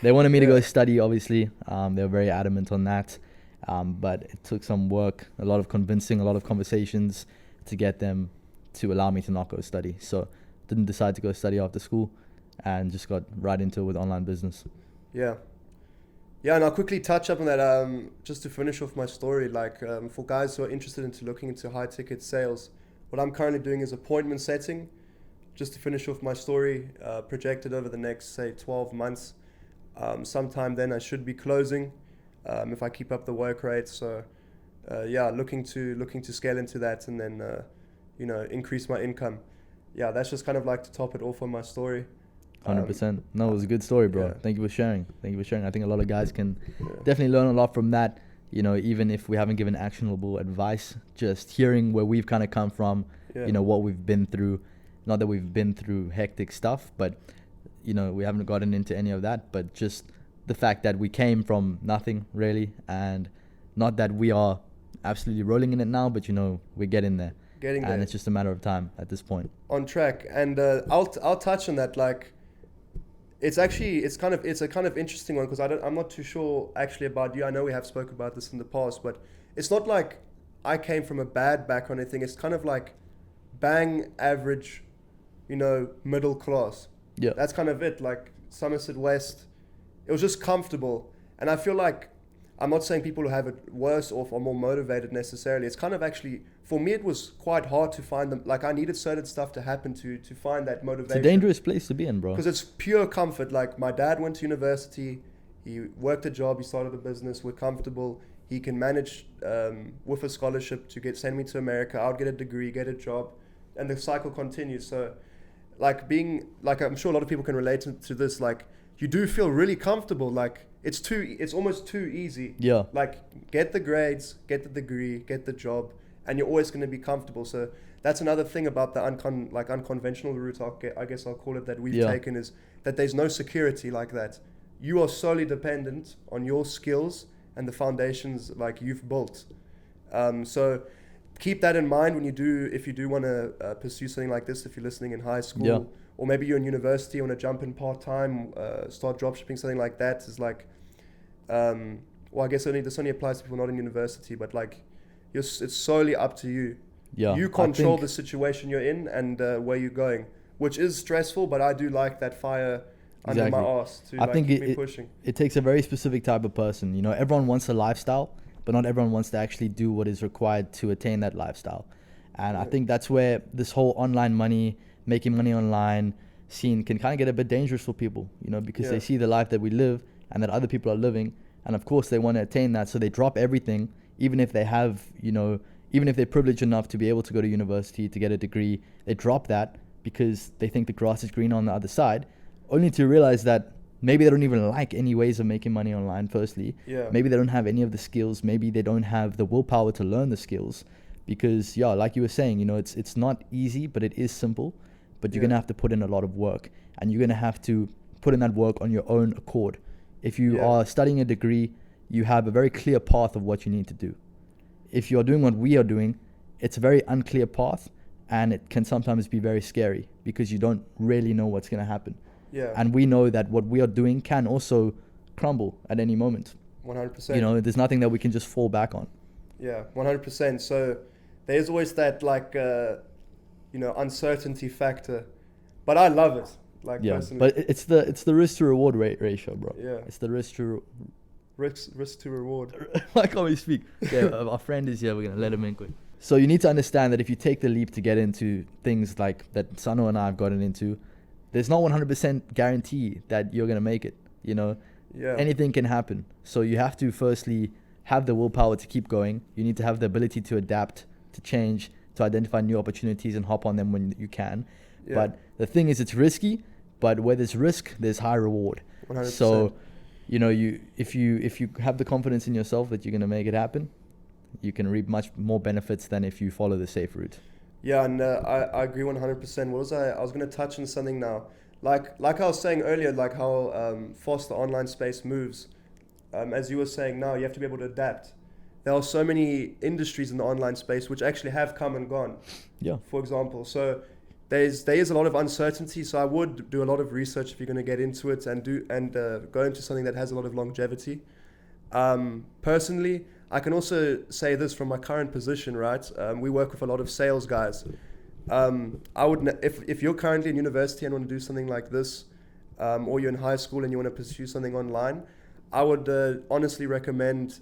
They wanted me to go study, obviously. They were very adamant on that. But it took some work, a lot of convincing, a lot of conversations to get them to allow me to not go study. So didn't decide to go study after school and just got right into it with online business. Yeah. Yeah, and I'll quickly touch up on that just to finish off my story. Like for guys who are interested into looking into high ticket sales, what I'm currently doing is appointment setting. Just to finish off my story, projected over the next, say, 12 months. Sometime then I should be closing if I keep up the work rate. So looking to scale into that and then increase my income. Yeah, that's just kind of like to top it off on my story. 100%. No, it was a good story, bro. Yeah. Thank you for sharing. I think a lot of guys can definitely learn a lot from that. You know, even if we haven't given actionable advice, just hearing where we've kind of come from, what we've been through. Not that we've been through hectic stuff, but, we haven't gotten into any of that. But just the fact that we came from nothing, really. And not that we are absolutely rolling in it now, but, we're getting there. And it's just a matter of time at this point. On track. And I'll touch on that, like... It's a kind of interesting one because I'm not too sure actually about you. I know we have spoken about this in the past, but it's not like I came from a bad background or anything. It's kind of like bang average, middle class. Yeah. That's kind of it. Like Somerset West, it was just comfortable. And I feel like, I'm not saying people who have it worse off are more motivated necessarily. It's kind of actually, for me, it was quite hard to find them. Like I needed certain stuff to happen to find that motivation. It's a dangerous place to be in, bro. Because it's pure comfort. Like my dad went to university, he worked a job, he started a business, we're comfortable. He can manage with a scholarship to send me to America. I'll get a degree, get a job, and the cycle continues. So I'm sure a lot of people can relate to this. Like you do feel really comfortable. Like it's almost too easy. Yeah. Like get the grades, get the degree, get the job, and you're always going to be comfortable. So that's another thing about the unconventional route, I guess I'll call it, that we've taken, is that there's no security like that. You are solely dependent on your skills and the foundations like you've built. So keep that in mind if you do want to pursue something like this, if you're listening in high school, or maybe you're in university, you want to jump in part-time, start dropshipping, something like that is like, I guess this only applies to people not in university, but like, it's solely up to you. Yeah, you control the situation you're in and where you're going, which is stressful, but I do like that fire under my arse to keep me pushing. It takes a very specific type of person. Everyone wants a lifestyle, but not everyone wants to actually do what is required to attain that lifestyle. And I think that's where this whole online money, making money online scene can kind of get a bit dangerous for people, because they see the life that we live and that other people are living, And of course they want to attain that. So they drop everything, even if they have, even if they're privileged enough to be able to go to university, to get a degree, they drop that because they think the grass is greener on the other side, only to realize that maybe they don't even like any ways of making money online, firstly. Yeah. Maybe they don't have any of the skills. Maybe they don't have the willpower to learn the skills. Because, like you were saying, it's not easy, but it is simple. But you're going to have to put in a lot of work. And you're going to have to put in that work on your own accord. If you are studying a degree, you have a very clear path of what you need to do. If you're doing what we are doing, it's a very unclear path. And it can sometimes be very scary because you don't really know what's going to happen. Yeah. And we know that what we are doing can also crumble at any moment. 100%. There's nothing that we can just fall back on. Yeah, 100%. So there's always that uncertainty factor, but I love it. Personally. But it's the risk to reward ratio, bro. Yeah. It's the risk to reward. I can't really speak. Yeah, our friend is here. We're gonna let him in quick. So you need to understand that if you take the leap to get into things like that Sano and I have gotten into, there's not 100% guarantee that you're gonna make it. Yeah. Anything can happen. So you have to firstly have the willpower to keep going. You need to have the ability to adapt, to change, to identify new opportunities and hop on them when you can. Yeah. But the thing is, it's risky, but where there's risk, there's high reward. 100%. So, if you have the confidence in yourself that you're going to make it happen, you can reap much more benefits than if you follow the safe route. Yeah, and I agree 100%. I was going to touch on something now. Like I was saying earlier, like how fast the online space moves. As you were saying now, you have to be able to adapt. There are so many industries in the online space which actually have come and gone. Yeah. For example, so there is a lot of uncertainty. So I would do a lot of research if you're going to get into it and go into something that has a lot of longevity. Personally, I can also say this from my current position, right? We work with a lot of sales guys. If you're currently in university and want to do something like this, or you're in high school and you want to pursue something online, I would honestly recommend,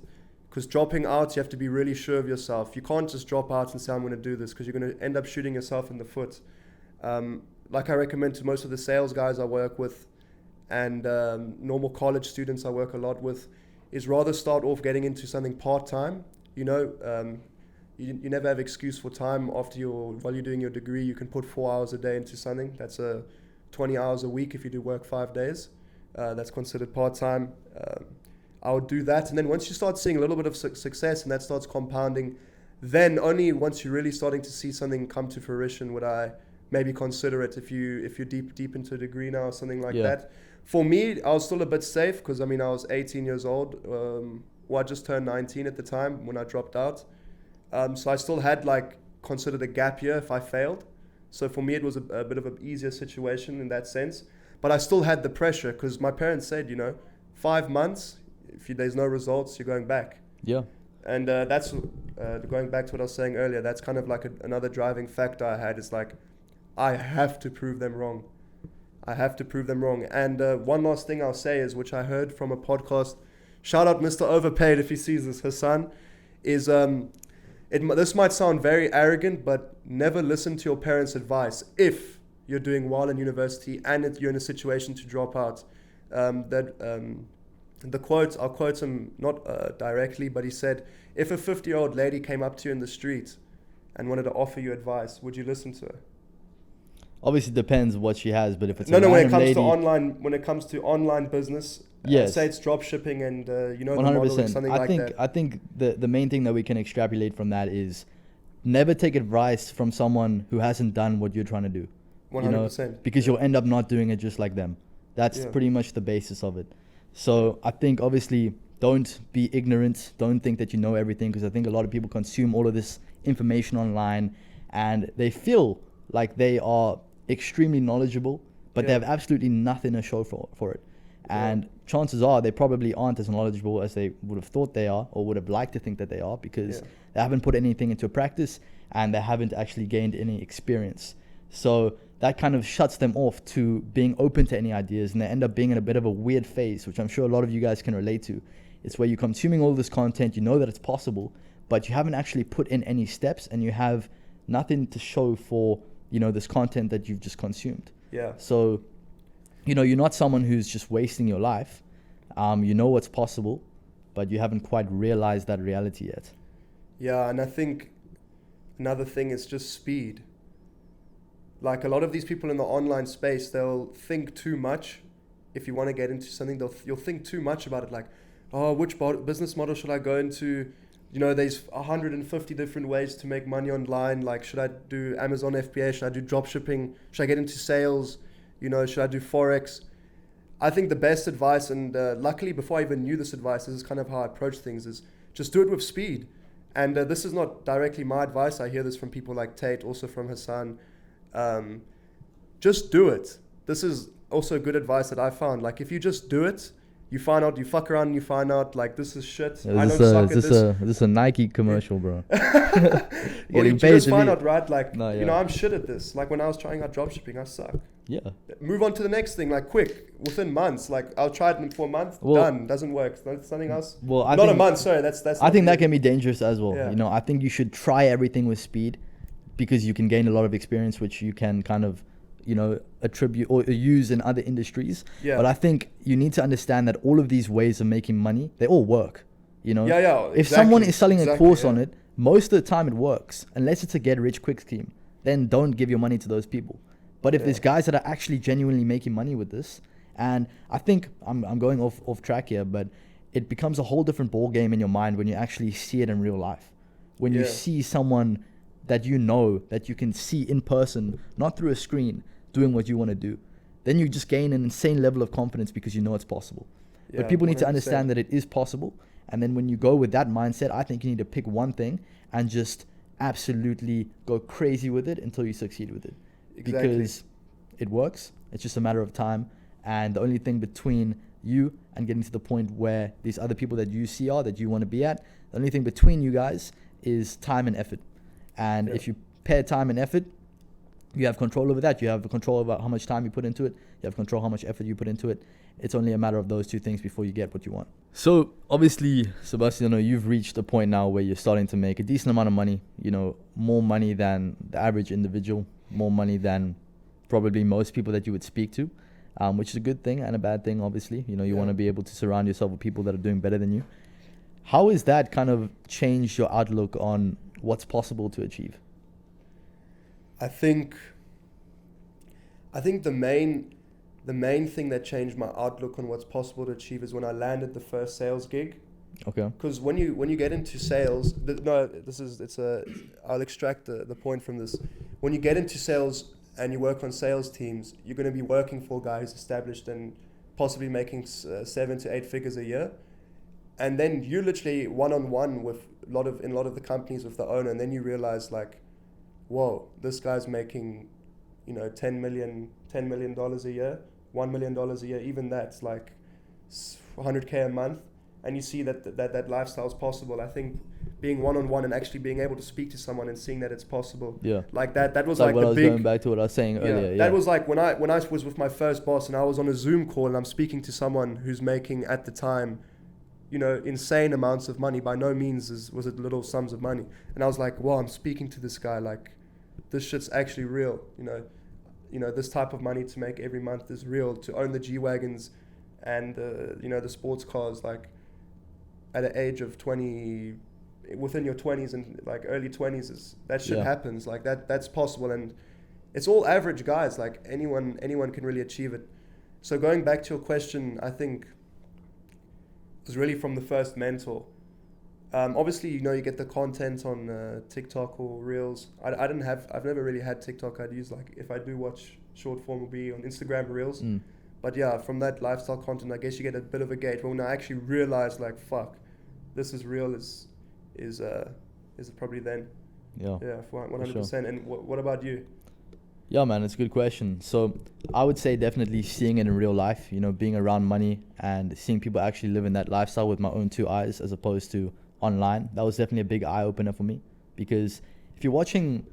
because dropping out, you have to be really sure of yourself. You can't just drop out and say, I'm going to do this, because you're going to end up shooting yourself in the foot. Like I recommend to most of the sales guys I work with and normal college students I work a lot with, is rather start off getting into something part-time. You never have excuse for time. While you're doing your degree, you can put 4 hours a day into something. That's 20 hours a week if you do work 5 days. That's considered part-time. I would do that, and then once you start seeing a little bit of success and that starts compounding, then only once you're really starting to see something come to fruition would I maybe consider it. If you're deep into a degree now or something like that. For me, I was still a bit safe because I was 18 years old. I just turned 19 at the time when I dropped out. So I still had considered a gap year if I failed. So for me, it was a bit of an easier situation in that sense. But I still had the pressure because my parents said, 5 months, if there's no results, you're going back. Yeah. And that's going back to what I was saying earlier. That's kind of another driving factor I had. Is I have to prove them wrong. And one last thing I'll say is, which I heard from a podcast, shout out Mr. Overpaid if he sees this, Hassan, is this might sound very arrogant, but never listen to your parents' advice if you're doing well in university and you're in a situation to drop out. The quote, I'll quote him not directly, but he said, if a 50-year-old lady came up to you in the street and wanted to offer you advice, would you listen to her? Obviously, it depends what she has, but if it's when it comes to online business, yes. Say it's drop shipping and 100%. the model or something like that. I think the main thing that we can extrapolate from that is never take advice from someone who hasn't done what you're trying to do. 100%. Because you'll end up not doing it just like them. That's pretty much the basis of it. So I think obviously don't be ignorant. Don't think that you know everything, because I think a lot of people consume all of this information online and they feel like they are extremely knowledgeable, but they have absolutely nothing to show for it. And chances are they probably aren't as knowledgeable as they would have thought they are, or would have liked to think that they are, because they haven't put anything into practice and they haven't actually gained any experience. So that kind of shuts them off to being open to any ideas, and they end up being in a bit of a weird phase, which I'm sure a lot of you guys can relate to. It's where you're consuming all this content, you know that it's possible, but you haven't actually put in any steps and you have nothing to show for, this content that you've just consumed. Yeah. So, you're not someone who's just wasting your life. You know what's possible. but you haven't quite realized that reality yet. Yeah, and I think another thing is just speed. Like a lot of these people in the online space, they'll think too much. If you want to get into something, you'll think too much about it. Like, oh, which business model should I go into? You know, there's 150 different ways to make money online. Like, should I do Amazon FBA? Should I do drop shipping? Should I get into sales? You know, should I do Forex? I think the best advice, and luckily before I even knew this advice, this is kind of how I approach things, is just do it with speed. And this is not directly my advice. I hear this from people like Tate, also from Hassan. Just do it. This is also good advice that I found. Like, if you just do it, you find out, you fuck around and you find out, like, this is shit. Yeah, is this a Nike commercial, bro? Well, you just find out, right? Like, no, yeah. You know, I'm shit at this. Like, when I was trying out dropshipping, I suck. Yeah. Move on to the next thing, like, quick, within months. Like, I'll try it for a month, done, doesn't work. Something else. Well, not a month, sorry. That's. I think that can be dangerous as well. Yeah. You know, I think you should try everything with speed, because you can gain a lot of experience, which you can kind of, you know, attribute or use in other industries. Yeah. But I think you need to understand that all of these ways of making money, they all work, you know? Yeah, yeah. If someone is selling a course on it, most of the time it works, unless it's a get rich quick scheme. Then don't give your money to those people. But if there's guys that are actually genuinely making money with this, and I think I'm going off track here, but it becomes a whole different ball game in your mind when you actually see it in real life. When you see someone that you know, that you can see in person, not through a screen, doing what you want to do, then you just gain an insane level of confidence because you know it's possible. Yeah, but people need 100%. To understand that it is possible. And then when you go with that mindset, I think you need to pick one thing and just absolutely go crazy with it until you succeed with it. Exactly. Because it works. It's just a matter of time. And the only thing between you and getting to the point where these other people that you see are, that you want to be at, the only thing between you guys is time and effort. And if you pair time and effort, you have control over that. You have control over how much time you put into it. You have control how much effort you put into it. It's only a matter of those two things before you get what you want. So obviously, Sebastiano, you've reached a point now where you're starting to make a decent amount of money, you know, more money than the average individual, more money than probably most people that you would speak to, which is a good thing and a bad thing, obviously. You know, you want to be able to surround yourself with people that are doing better than you. How has that kind of changed your outlook on what's possible to achieve? I think the main thing that changed my outlook on what's possible to achieve is when I landed the first sales gig. Okay. Because when you get into sales, I'll extract the point from this. When you get into sales and you work on sales teams, you're going to be working for a guy who's established and possibly making 7 to 8 figures a year. And then you're literally one-on-one with a lot of the companies with the owner, and then you realize, like, whoa, this guy's making, you know, $10 million a year, $1 million a year. Even that's like 100K a month, and you see that lifestyle is possible. I think being one-on-one and actually being able to speak to someone and seeing that it's possible. Yeah. Like that was like what the I was big. Going back to what I was saying earlier. That was like when I was with my first boss and I was on a Zoom call and I'm speaking to someone who's making at the time, you know, insane amounts of money. By no means was it little sums of money. And I was like, wow, I'm speaking to this guy, like, this shit's actually real. You know, this type of money to make every month is real. To own the G-Wagons and the sports cars, like, at an age of 20, within your 20s and like early 20s, that shit happens. Like that's possible, and it's all average guys. Like anyone can really achieve it. So going back to your question, I think was really from the first mentor. Obviously, you know, you get the content on TikTok or Reels. I've never really had TikTok. I'd use, like, if I do watch short form, will be on Instagram Reels. But yeah, from that lifestyle content, I guess you get a bit of a gauge. But when I actually realized, like, fuck, this is real, is probably then. Yeah, 100%. Sure. And what about you? Yeah, man, it's a good question. So I would say definitely seeing it in real life, you know, being around money and seeing people actually live in that lifestyle with my own two eyes as opposed to online. That was definitely a big eye opener for me, because if you're watching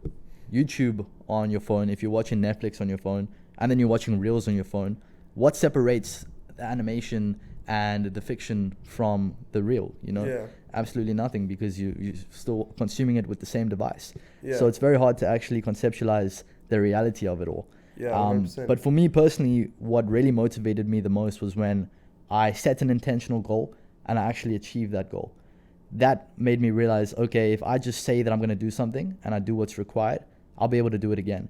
YouTube on your phone, if you're watching Netflix on your phone, and then you're watching Reels on your phone, what separates the animation and the fiction from the real? You know, absolutely nothing, because you're still consuming it with the same device. So it's very hard to actually conceptualize the reality of it all. But for me personally, what really motivated me the most was when I set an intentional goal and I actually achieve that goal. That made me realize, okay, if I just say that I'm going to do something and I do what's required, I'll be able to do it again.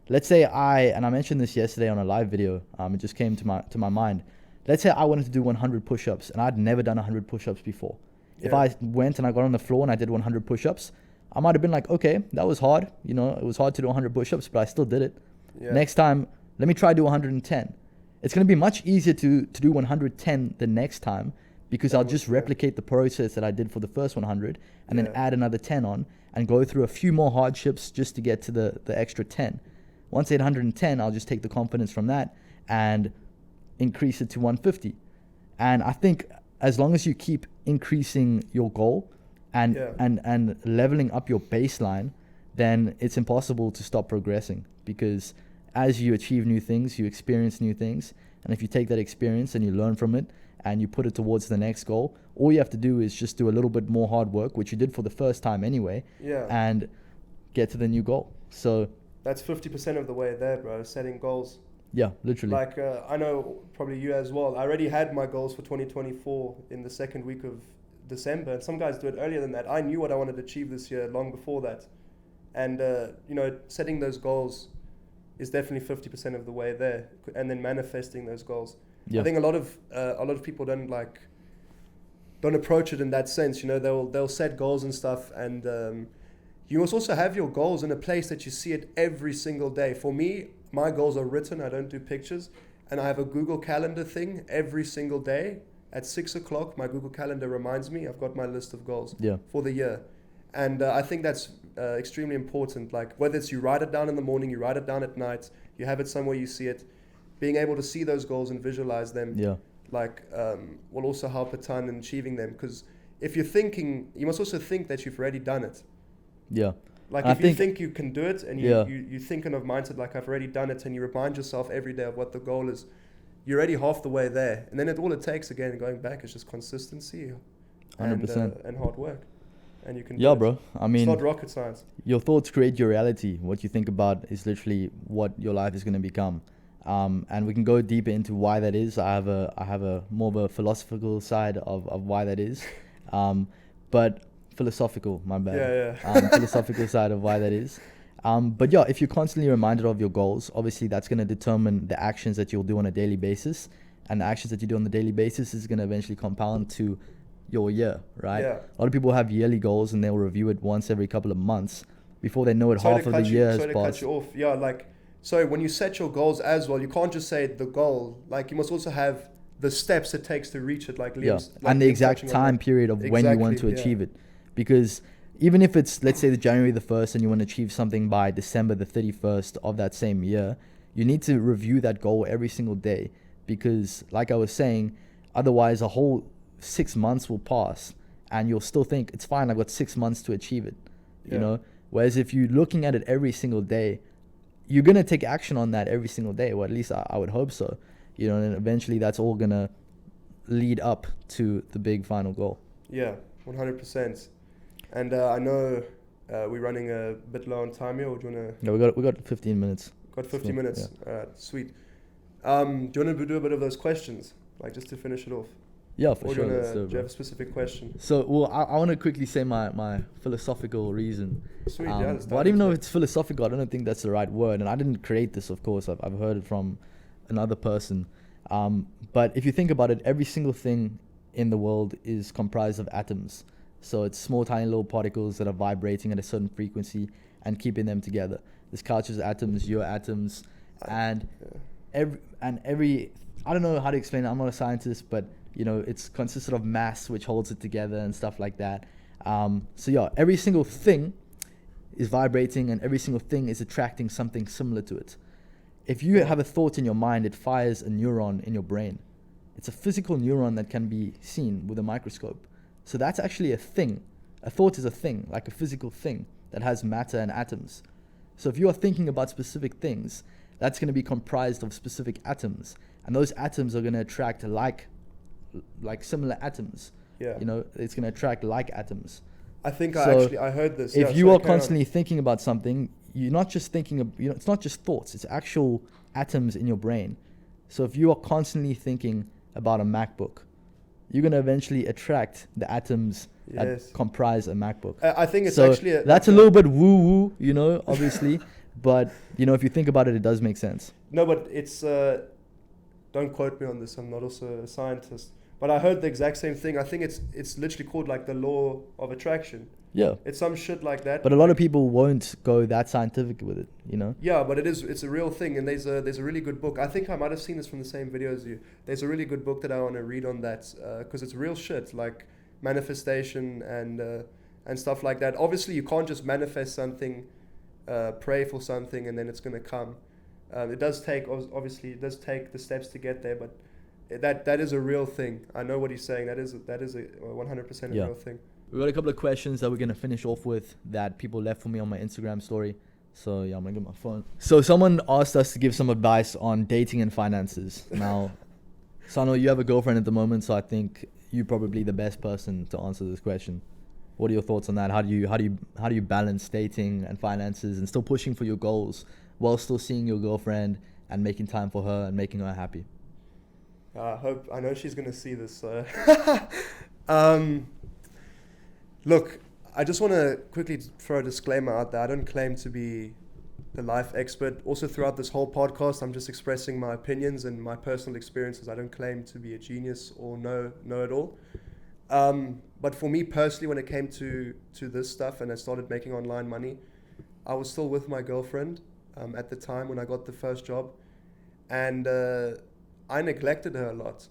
Let's say and I mentioned this yesterday on a live video, it just came to my mind. Let's say I wanted to do 100 push-ups and I'd never done 100 push-ups before. If I went and I got on the floor and I did 100 push-ups, I might have been like, okay, that was hard. You know, it was hard to do 100 push-ups, but I still did it. Yeah. Next time, let me try do 110. It's going to be much easier to do 110 the next time, because I'll just replicate the process that I did for the first 100 and then add another 10 on and go through a few more hardships just to get to the extra 10. Once I hit 110, I'll just take the confidence from that and increase it to 150. And I think as long as you keep increasing your goal and leveling up your baseline, then it's impossible to stop progressing, because as you achieve new things, you experience new things. And if you take that experience and you learn from it and you put it towards the next goal, all you have to do is just do a little bit more hard work, which you did for the first time anyway, and get to the new goal. So that's 50% of the way there, bro, setting goals. Yeah, literally. Like, I know probably you as well. I already had my goals for 2024 in the second week of December, and some guys do it earlier than that. I knew what I wanted to achieve this year long before that. And, setting those goals is definitely 50% of the way there, and then manifesting those goals. Yeah. I think a lot of people don't approach it in that sense. You know, they'll set goals and stuff, and you must also have your goals in a place that you see it every single day. For me, my goals are written. I don't do pictures, and I have a Google Calendar thing every single day at 6 o'clock. My Google Calendar reminds me I've got my list of goals for the year, and I think that's extremely important. Like, whether it's you write it down in the morning, you write it down at night, you have it somewhere you see it. Being able to see those goals and visualize them, will also help a ton in achieving them. Because if you're thinking, you must also think that you've already done it. Yeah. Like, if you think you can do it, and you think in a mindset like, I've already done it, and you remind yourself every day of what the goal is, you're already half the way there. And then all it takes, again, going back, is just consistency 100%. And hard work. And you can bro. I mean, it's not rocket science. Your thoughts create your reality. What you think about is literally what your life is going to become. And we can go deeper into why that is. I have a more of a philosophical side of why that is. But philosophical, my bad. Philosophical side of why that is. But if you're constantly reminded of your goals, obviously that's going to determine the actions that you'll do on a daily basis. And the actions that you do on the daily basis is going to eventually compound to your year, right? Yeah. A lot of people have yearly goals and they'll review it once every couple of months. Before they know it, half of the year has passed. Sorry to cut you off. Yeah, so when you set your goals as well, you can't just say the goal. Like, you must also have the steps it takes to reach it. And the exact time period of when you want to achieve it. Because even if it's, let's say, the January the 1st and you want to achieve something by December the 31st of that same year, you need to review that goal every single day. Because, like I was saying, otherwise a whole 6 months will pass and you'll still think, it's fine, I've got 6 months to achieve it. You know? Whereas if you're looking at it every single day, you're going to take action on that every single day. Or at least I would hope so. You know, and eventually that's all going to lead up to the big final goal. Yeah, 100%. And I know we're running a bit low on time here. Or do you want to... No, we got 15 minutes. Got 15 minutes. Yeah. All right, sweet. Do you want to do a bit of those questions? Like, just to finish it off? Yeah, for sure. Do you have a specific question? So, well, I want to quickly say my philosophical reason. Sweet, well, I don't even know if it's philosophical. I don't think that's the right word. And I didn't create this, of course. I've heard it from another person. But if you think about it, every single thing in the world is comprised of atoms. So it's small, tiny little particles that are vibrating at a certain frequency and keeping them together. This couch's atoms, your atoms, and every I don't know how to explain it. I'm not a scientist, but it's consisted of mass which holds it together and stuff like that. Every single thing is vibrating and every single thing is attracting something similar to it. If you have a thought in your mind, it fires a neuron in your brain. It's a physical neuron that can be seen with a microscope. So that's actually a thing. A thought is a thing, like a physical thing that has matter and atoms. So if you are thinking about specific things, that's going to be comprised of specific atoms. And those atoms are going to attract like similar atoms. Yeah. It's going to attract like atoms. I think I heard this. If you are constantly thinking about something, you're not just thinking of, it's not just thoughts, it's actual atoms in your brain. So if you are constantly thinking about a MacBook, you're gonna eventually attract the atoms Yes. that comprise a MacBook. I think it's So actually that's a little bit woo-woo, you know, obviously, but you know, if you think about it, it does make sense. No, but it's don't quote me on this. I'm not also a scientist, but I heard the exact same thing. I think it's literally called like the law of attraction. Yeah. It's some shit like that. But a lot of people won't go that scientific with it, you know? Yeah, but it's a real thing, and there's a really good book. I think I might have seen this from the same video as you. There's a really good book that I want to read on that because it's real shit, like manifestation and stuff like that. Obviously, you can't just manifest something, pray for something, and then it's gonna come. It does take the steps to get there, but that is a real thing. I know what he's saying. That is a 100% a real thing. We've got a couple of questions that we're going to finish off with that people left for me on my Instagram story. So, yeah, I'm going to get my phone. So, someone asked us to give some advice on dating and finances. Now, Sano, you have a girlfriend at the moment, so I think you're probably the best person to answer this question. What are your thoughts on that? How do you balance dating and finances and still pushing for your goals while still seeing your girlfriend and making time for her and making her happy? I know she's going to see this. So. Look, I just want to quickly throw a disclaimer out there. I don't claim to be the life expert. Also, throughout this whole podcast, I'm just expressing my opinions and my personal experiences. I don't claim to be a genius or know it all. But for me personally, when it came to this stuff and I started making online money, I was still with my girlfriend at the time when I got the first job. And I neglected her a lot.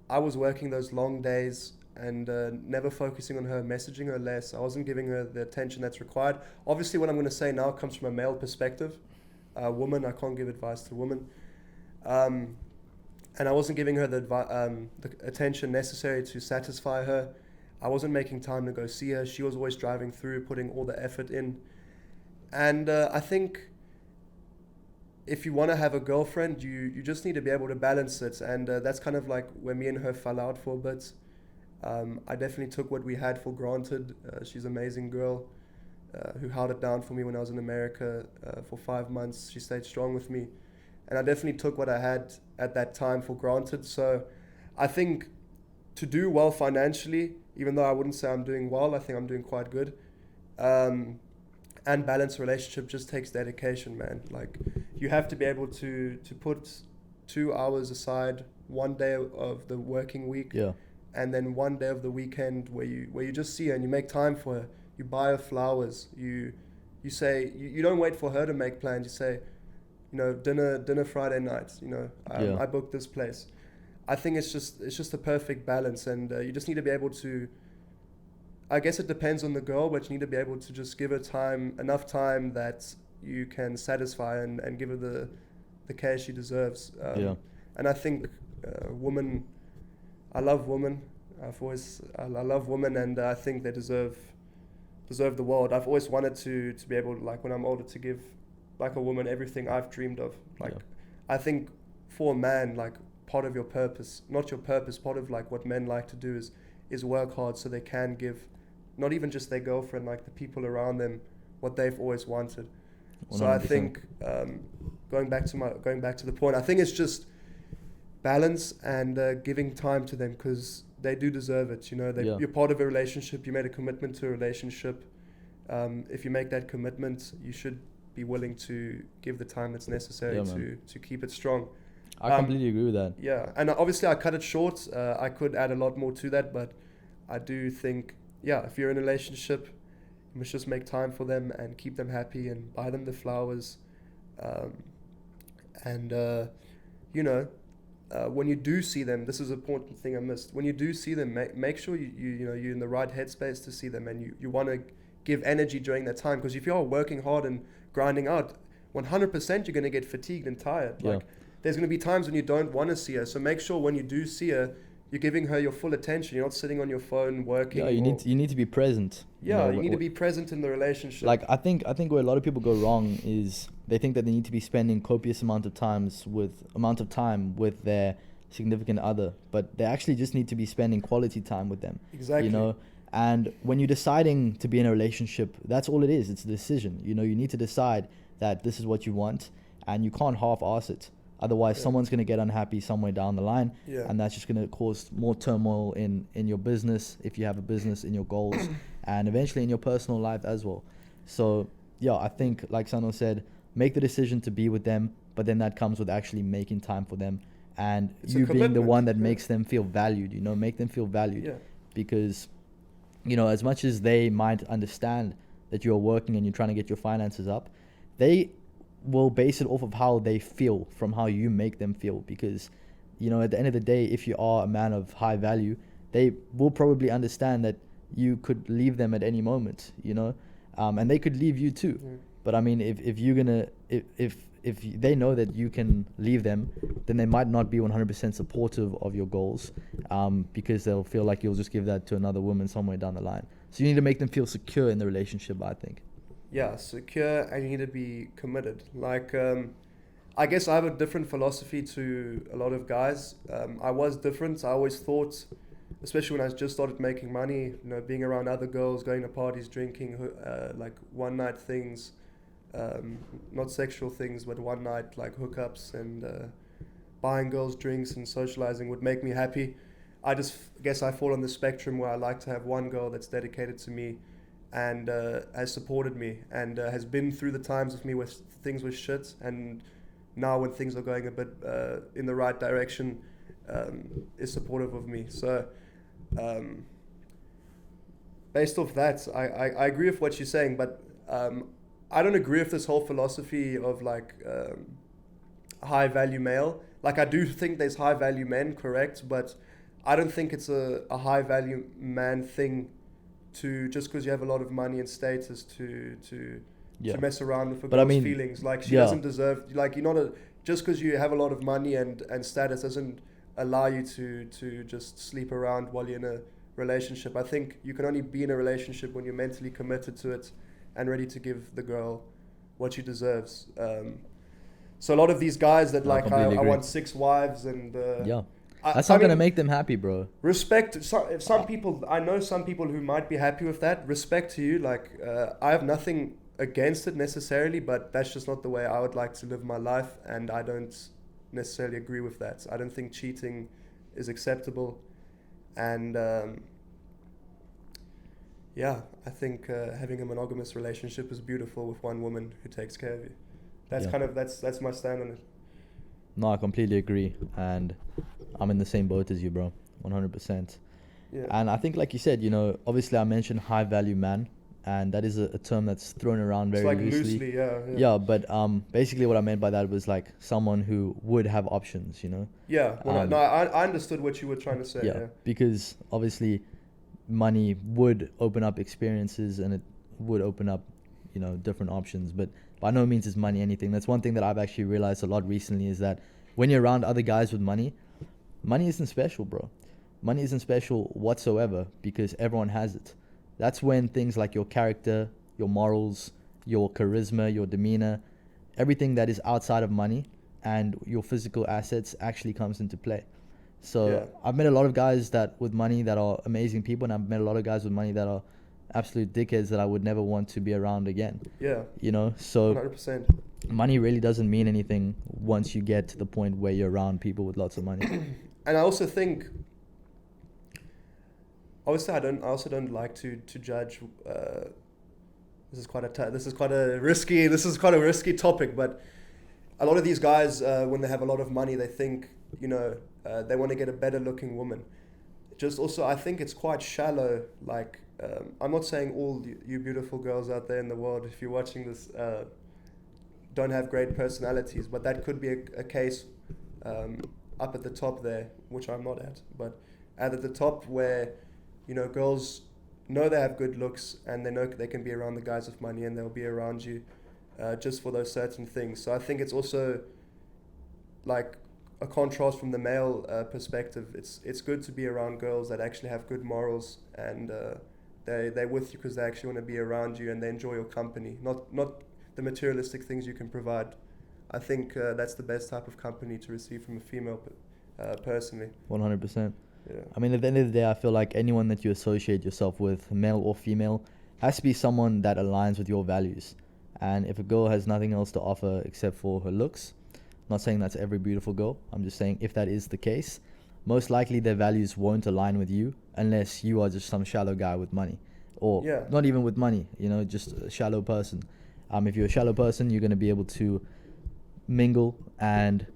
I was working those long days and never focusing on her, messaging her less. I wasn't giving her the attention that's required. Obviously, what I'm going to say now comes from a male perspective. Woman, I can't give advice to women. And I wasn't giving her the attention necessary to satisfy her. I wasn't making time to go see her. She was always driving through, putting all the effort in. And I think if you want to have a girlfriend, you just need to be able to balance it. And that's kind of like where me and her fell out for a bit. I definitely took what we had for granted. She's an amazing girl who held it down for me when I was in America for 5 months. She stayed strong with me. And I definitely took what I had at that time for granted. So I think to do well financially, even though I wouldn't say I'm doing well, I think I'm doing quite good. And balance a relationship just takes dedication, man. Like you have to be able to put 2 hours aside one day of the working week. Yeah. And then one day of the weekend where you just see her and you make time for her. You buy her flowers. You say you don't wait for her to make plans. You say, you know, dinner Friday night. You know, I booked this place. I think it's just a perfect balance, and you just need to be able to. I guess it depends on the girl, but you need to be able to just give her enough time that you can satisfy and give her the care she deserves. And I think women. I love women. I love women, and I think they deserve the world. I've always wanted to be able, like when I'm older, to give like a woman everything I've dreamed of. Like, I think for a man, like part of your purpose, not your purpose, part of like what men like to do is work hard so they can give, not even just their girlfriend, like the people around them, what they've always wanted. 100%. So I think going back to the point, I think it's just balance and giving time to them because they do deserve it. You know, you're part of a relationship. You made a commitment to a relationship. If you make that commitment, you should be willing to give the time that's necessary to keep it strong. I completely agree with that. Yeah, and obviously I cut it short. I could add a lot more to that, but I do think, if you're in a relationship, you must just make time for them and keep them happy and buy them the flowers. When you do see them, this is an important thing I missed. When you do see them, make sure you're in the right headspace to see them, and you want to give energy during that time. Because if you're working hard and grinding out, 100% you're going to get fatigued and tired. Like there's going to be times when you don't want to see her. So make sure when you do see her, you're giving her your full attention. You're not sitting on your phone working. Yeah, you need to be present. Yeah, you need to be present in the relationship. Like I think where a lot of people go wrong is they think that they need to be spending copious amount of time with their significant other, but they actually just need to be spending quality time with them. Exactly. You know, and when you're deciding to be in a relationship, that's all it is. It's a decision. You know, you need to decide that this is what you want, and you can't half-ass it. Otherwise, Yeah. someone's going to get unhappy somewhere down the line, Yeah. and that's just going to cause more turmoil in your business, if you have a business, in your goals, and eventually in your personal life as well. So, yeah, I think, like Sano said, make the decision to be with them, but then that comes with actually making time for them, and It's a you being the commitment, one that yeah. makes them feel valued, make them feel valued. Yeah. Because, as much as they might understand that you're working and you're trying to get your finances up, they will base it off of how they feel from how you make them feel. Because, at the end of the day, if you are a man of high value, they will probably understand that you could leave them at any moment, and they could leave you too. Yeah. But I mean, if you're gonna, if they know that you can leave them, then they might not be 100% supportive of your goals, because they'll feel like you'll just give that to another woman somewhere down the line. So you need to make them feel secure in the relationship, I think. Yeah, secure, and you need to be committed. Like, I guess I have a different philosophy to a lot of guys. I was different. I always thought, especially when I just started making money, being around other girls, going to parties, drinking, like one night things, not sexual things, but one night like hookups and buying girls drinks and socializing would make me happy. I just guess I fall on the spectrum where I like to have one girl that's dedicated to me and has supported me and has been through the times with me with things with shit, and now when things are going a bit in the right direction, is supportive of me. So based off that, I agree with what you're saying, but I don't agree with this whole philosophy of like high value male. Like, I do think there's high value men, correct, but I don't think it's a high value man thing to just because you have a lot of money and status to mess around with a girl's feelings. Like, she doesn't deserve, like, you're not just because you have a lot of money and status doesn't allow you to just sleep around while you're in a relationship. I think you can only be in a relationship when you're mentally committed to it and ready to give the girl what she deserves. So a lot of these guys that I want 6 wives and that's not going to make them happy, bro. Respect. Some people, I know some people who might be happy with that. Respect to you. Like, I have nothing against it necessarily, but that's just not the way I would like to live my life, and I don't necessarily agree with that. I don't think cheating is acceptable, and I think having a monogamous relationship is beautiful with one woman who takes care of you. That's that's my stand on it. No, I completely agree, and I'm in the same boat as you, bro, 100%. Yeah. And I think, like you said, obviously I mentioned high value man, and that is a term that's thrown around very loosely. Yeah, but basically what I meant by that was like someone who would have options, Yeah, well, I understood what you were trying to say. Yeah, because obviously money would open up experiences and it would open up, different options, but by no means is money anything. That's one thing that I've actually realized a lot recently, is that when you're around other guys with money isn't special, bro. Money isn't special whatsoever because everyone has it. That's when things like your character, your morals, your charisma, your demeanor, everything that is outside of money and your physical assets actually comes into play. So I've met a lot of guys with money that are amazing people, and I've met a lot of guys with money that are absolute dickheads that I would never want to be around again. Yeah. So 100%. Money really doesn't mean anything once you get to the point where you're around people with lots of money. And I also think, obviously, I also don't like to judge. This is quite a risky topic. But a lot of these guys, when they have a lot of money, they think they want to get a better looking woman. Just also, I think it's quite shallow. Like, I'm not saying all you beautiful girls out there in the world, if you're watching this, don't have great personalities, but that could be a case up at the top there, which I'm not at, but at the top where, girls know they have good looks and they know they can be around the guys with money and they'll be around you just for those certain things. So I think it's also like a contrast from the male perspective. It's good to be around girls that actually have good morals and they're with you because they actually want to be around you and they enjoy your company, not the materialistic things you can provide. I think that's the best type of company to receive from a female, personally. 100%. Yeah. I mean, at the end of the day, I feel like anyone that you associate yourself with, male or female, has to be someone that aligns with your values. And if a girl has nothing else to offer except for her looks, Not saying that's every beautiful girl. I'm just saying if that is the case, most likely their values won't align with you unless you are just some shallow guy with money. Or not even with money, just a shallow person. If you're a shallow person, you're going to be able to mingle and,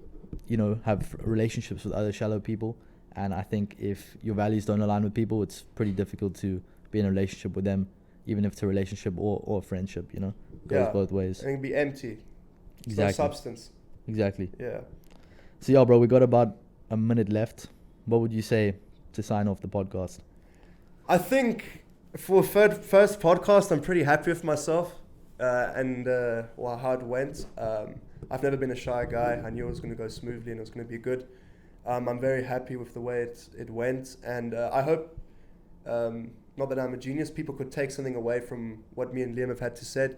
have relationships with other shallow people. And I think if your values don't align with people, it's pretty difficult to be in a relationship with them, even if it's a relationship or a friendship, goes both ways. And it can be empty. Exactly. No substance. Exactly. Yeah. So bro, we got about a minute left. What would you say to sign off the podcast? I think for first podcast, I'm pretty happy with myself and how it went. I've never been a shy guy. I knew it was going to go smoothly and it was going to be good. I'm very happy with the way it went, and I hope, not that I'm a genius, people could take something away from what me and Liam have had to say,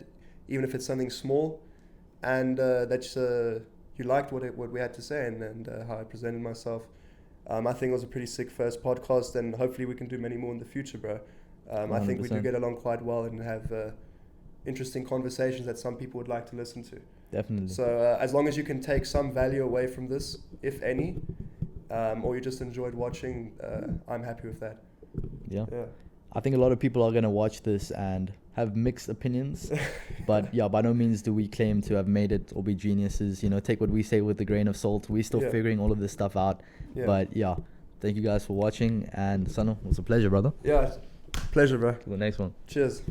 even if it's something small, and that you liked what we had to say and how I presented myself. I think it was a pretty sick first podcast, and hopefully we can do many more in the future, bro. I think we do get along quite well and have interesting conversations that some people would like to listen to. Definitely. So as long as you can take some value away from this, if any, or you just enjoyed watching, I'm happy with that. Yeah. I think a lot of people are going to watch this and have mixed opinions, but by no means do we claim to have made it or be geniuses. Take what we say with a grain of salt. We're still figuring all of this stuff out. But thank you guys for watching, and Sano, it was a pleasure, brother. Yeah, pleasure, bro. To the next one. Cheers.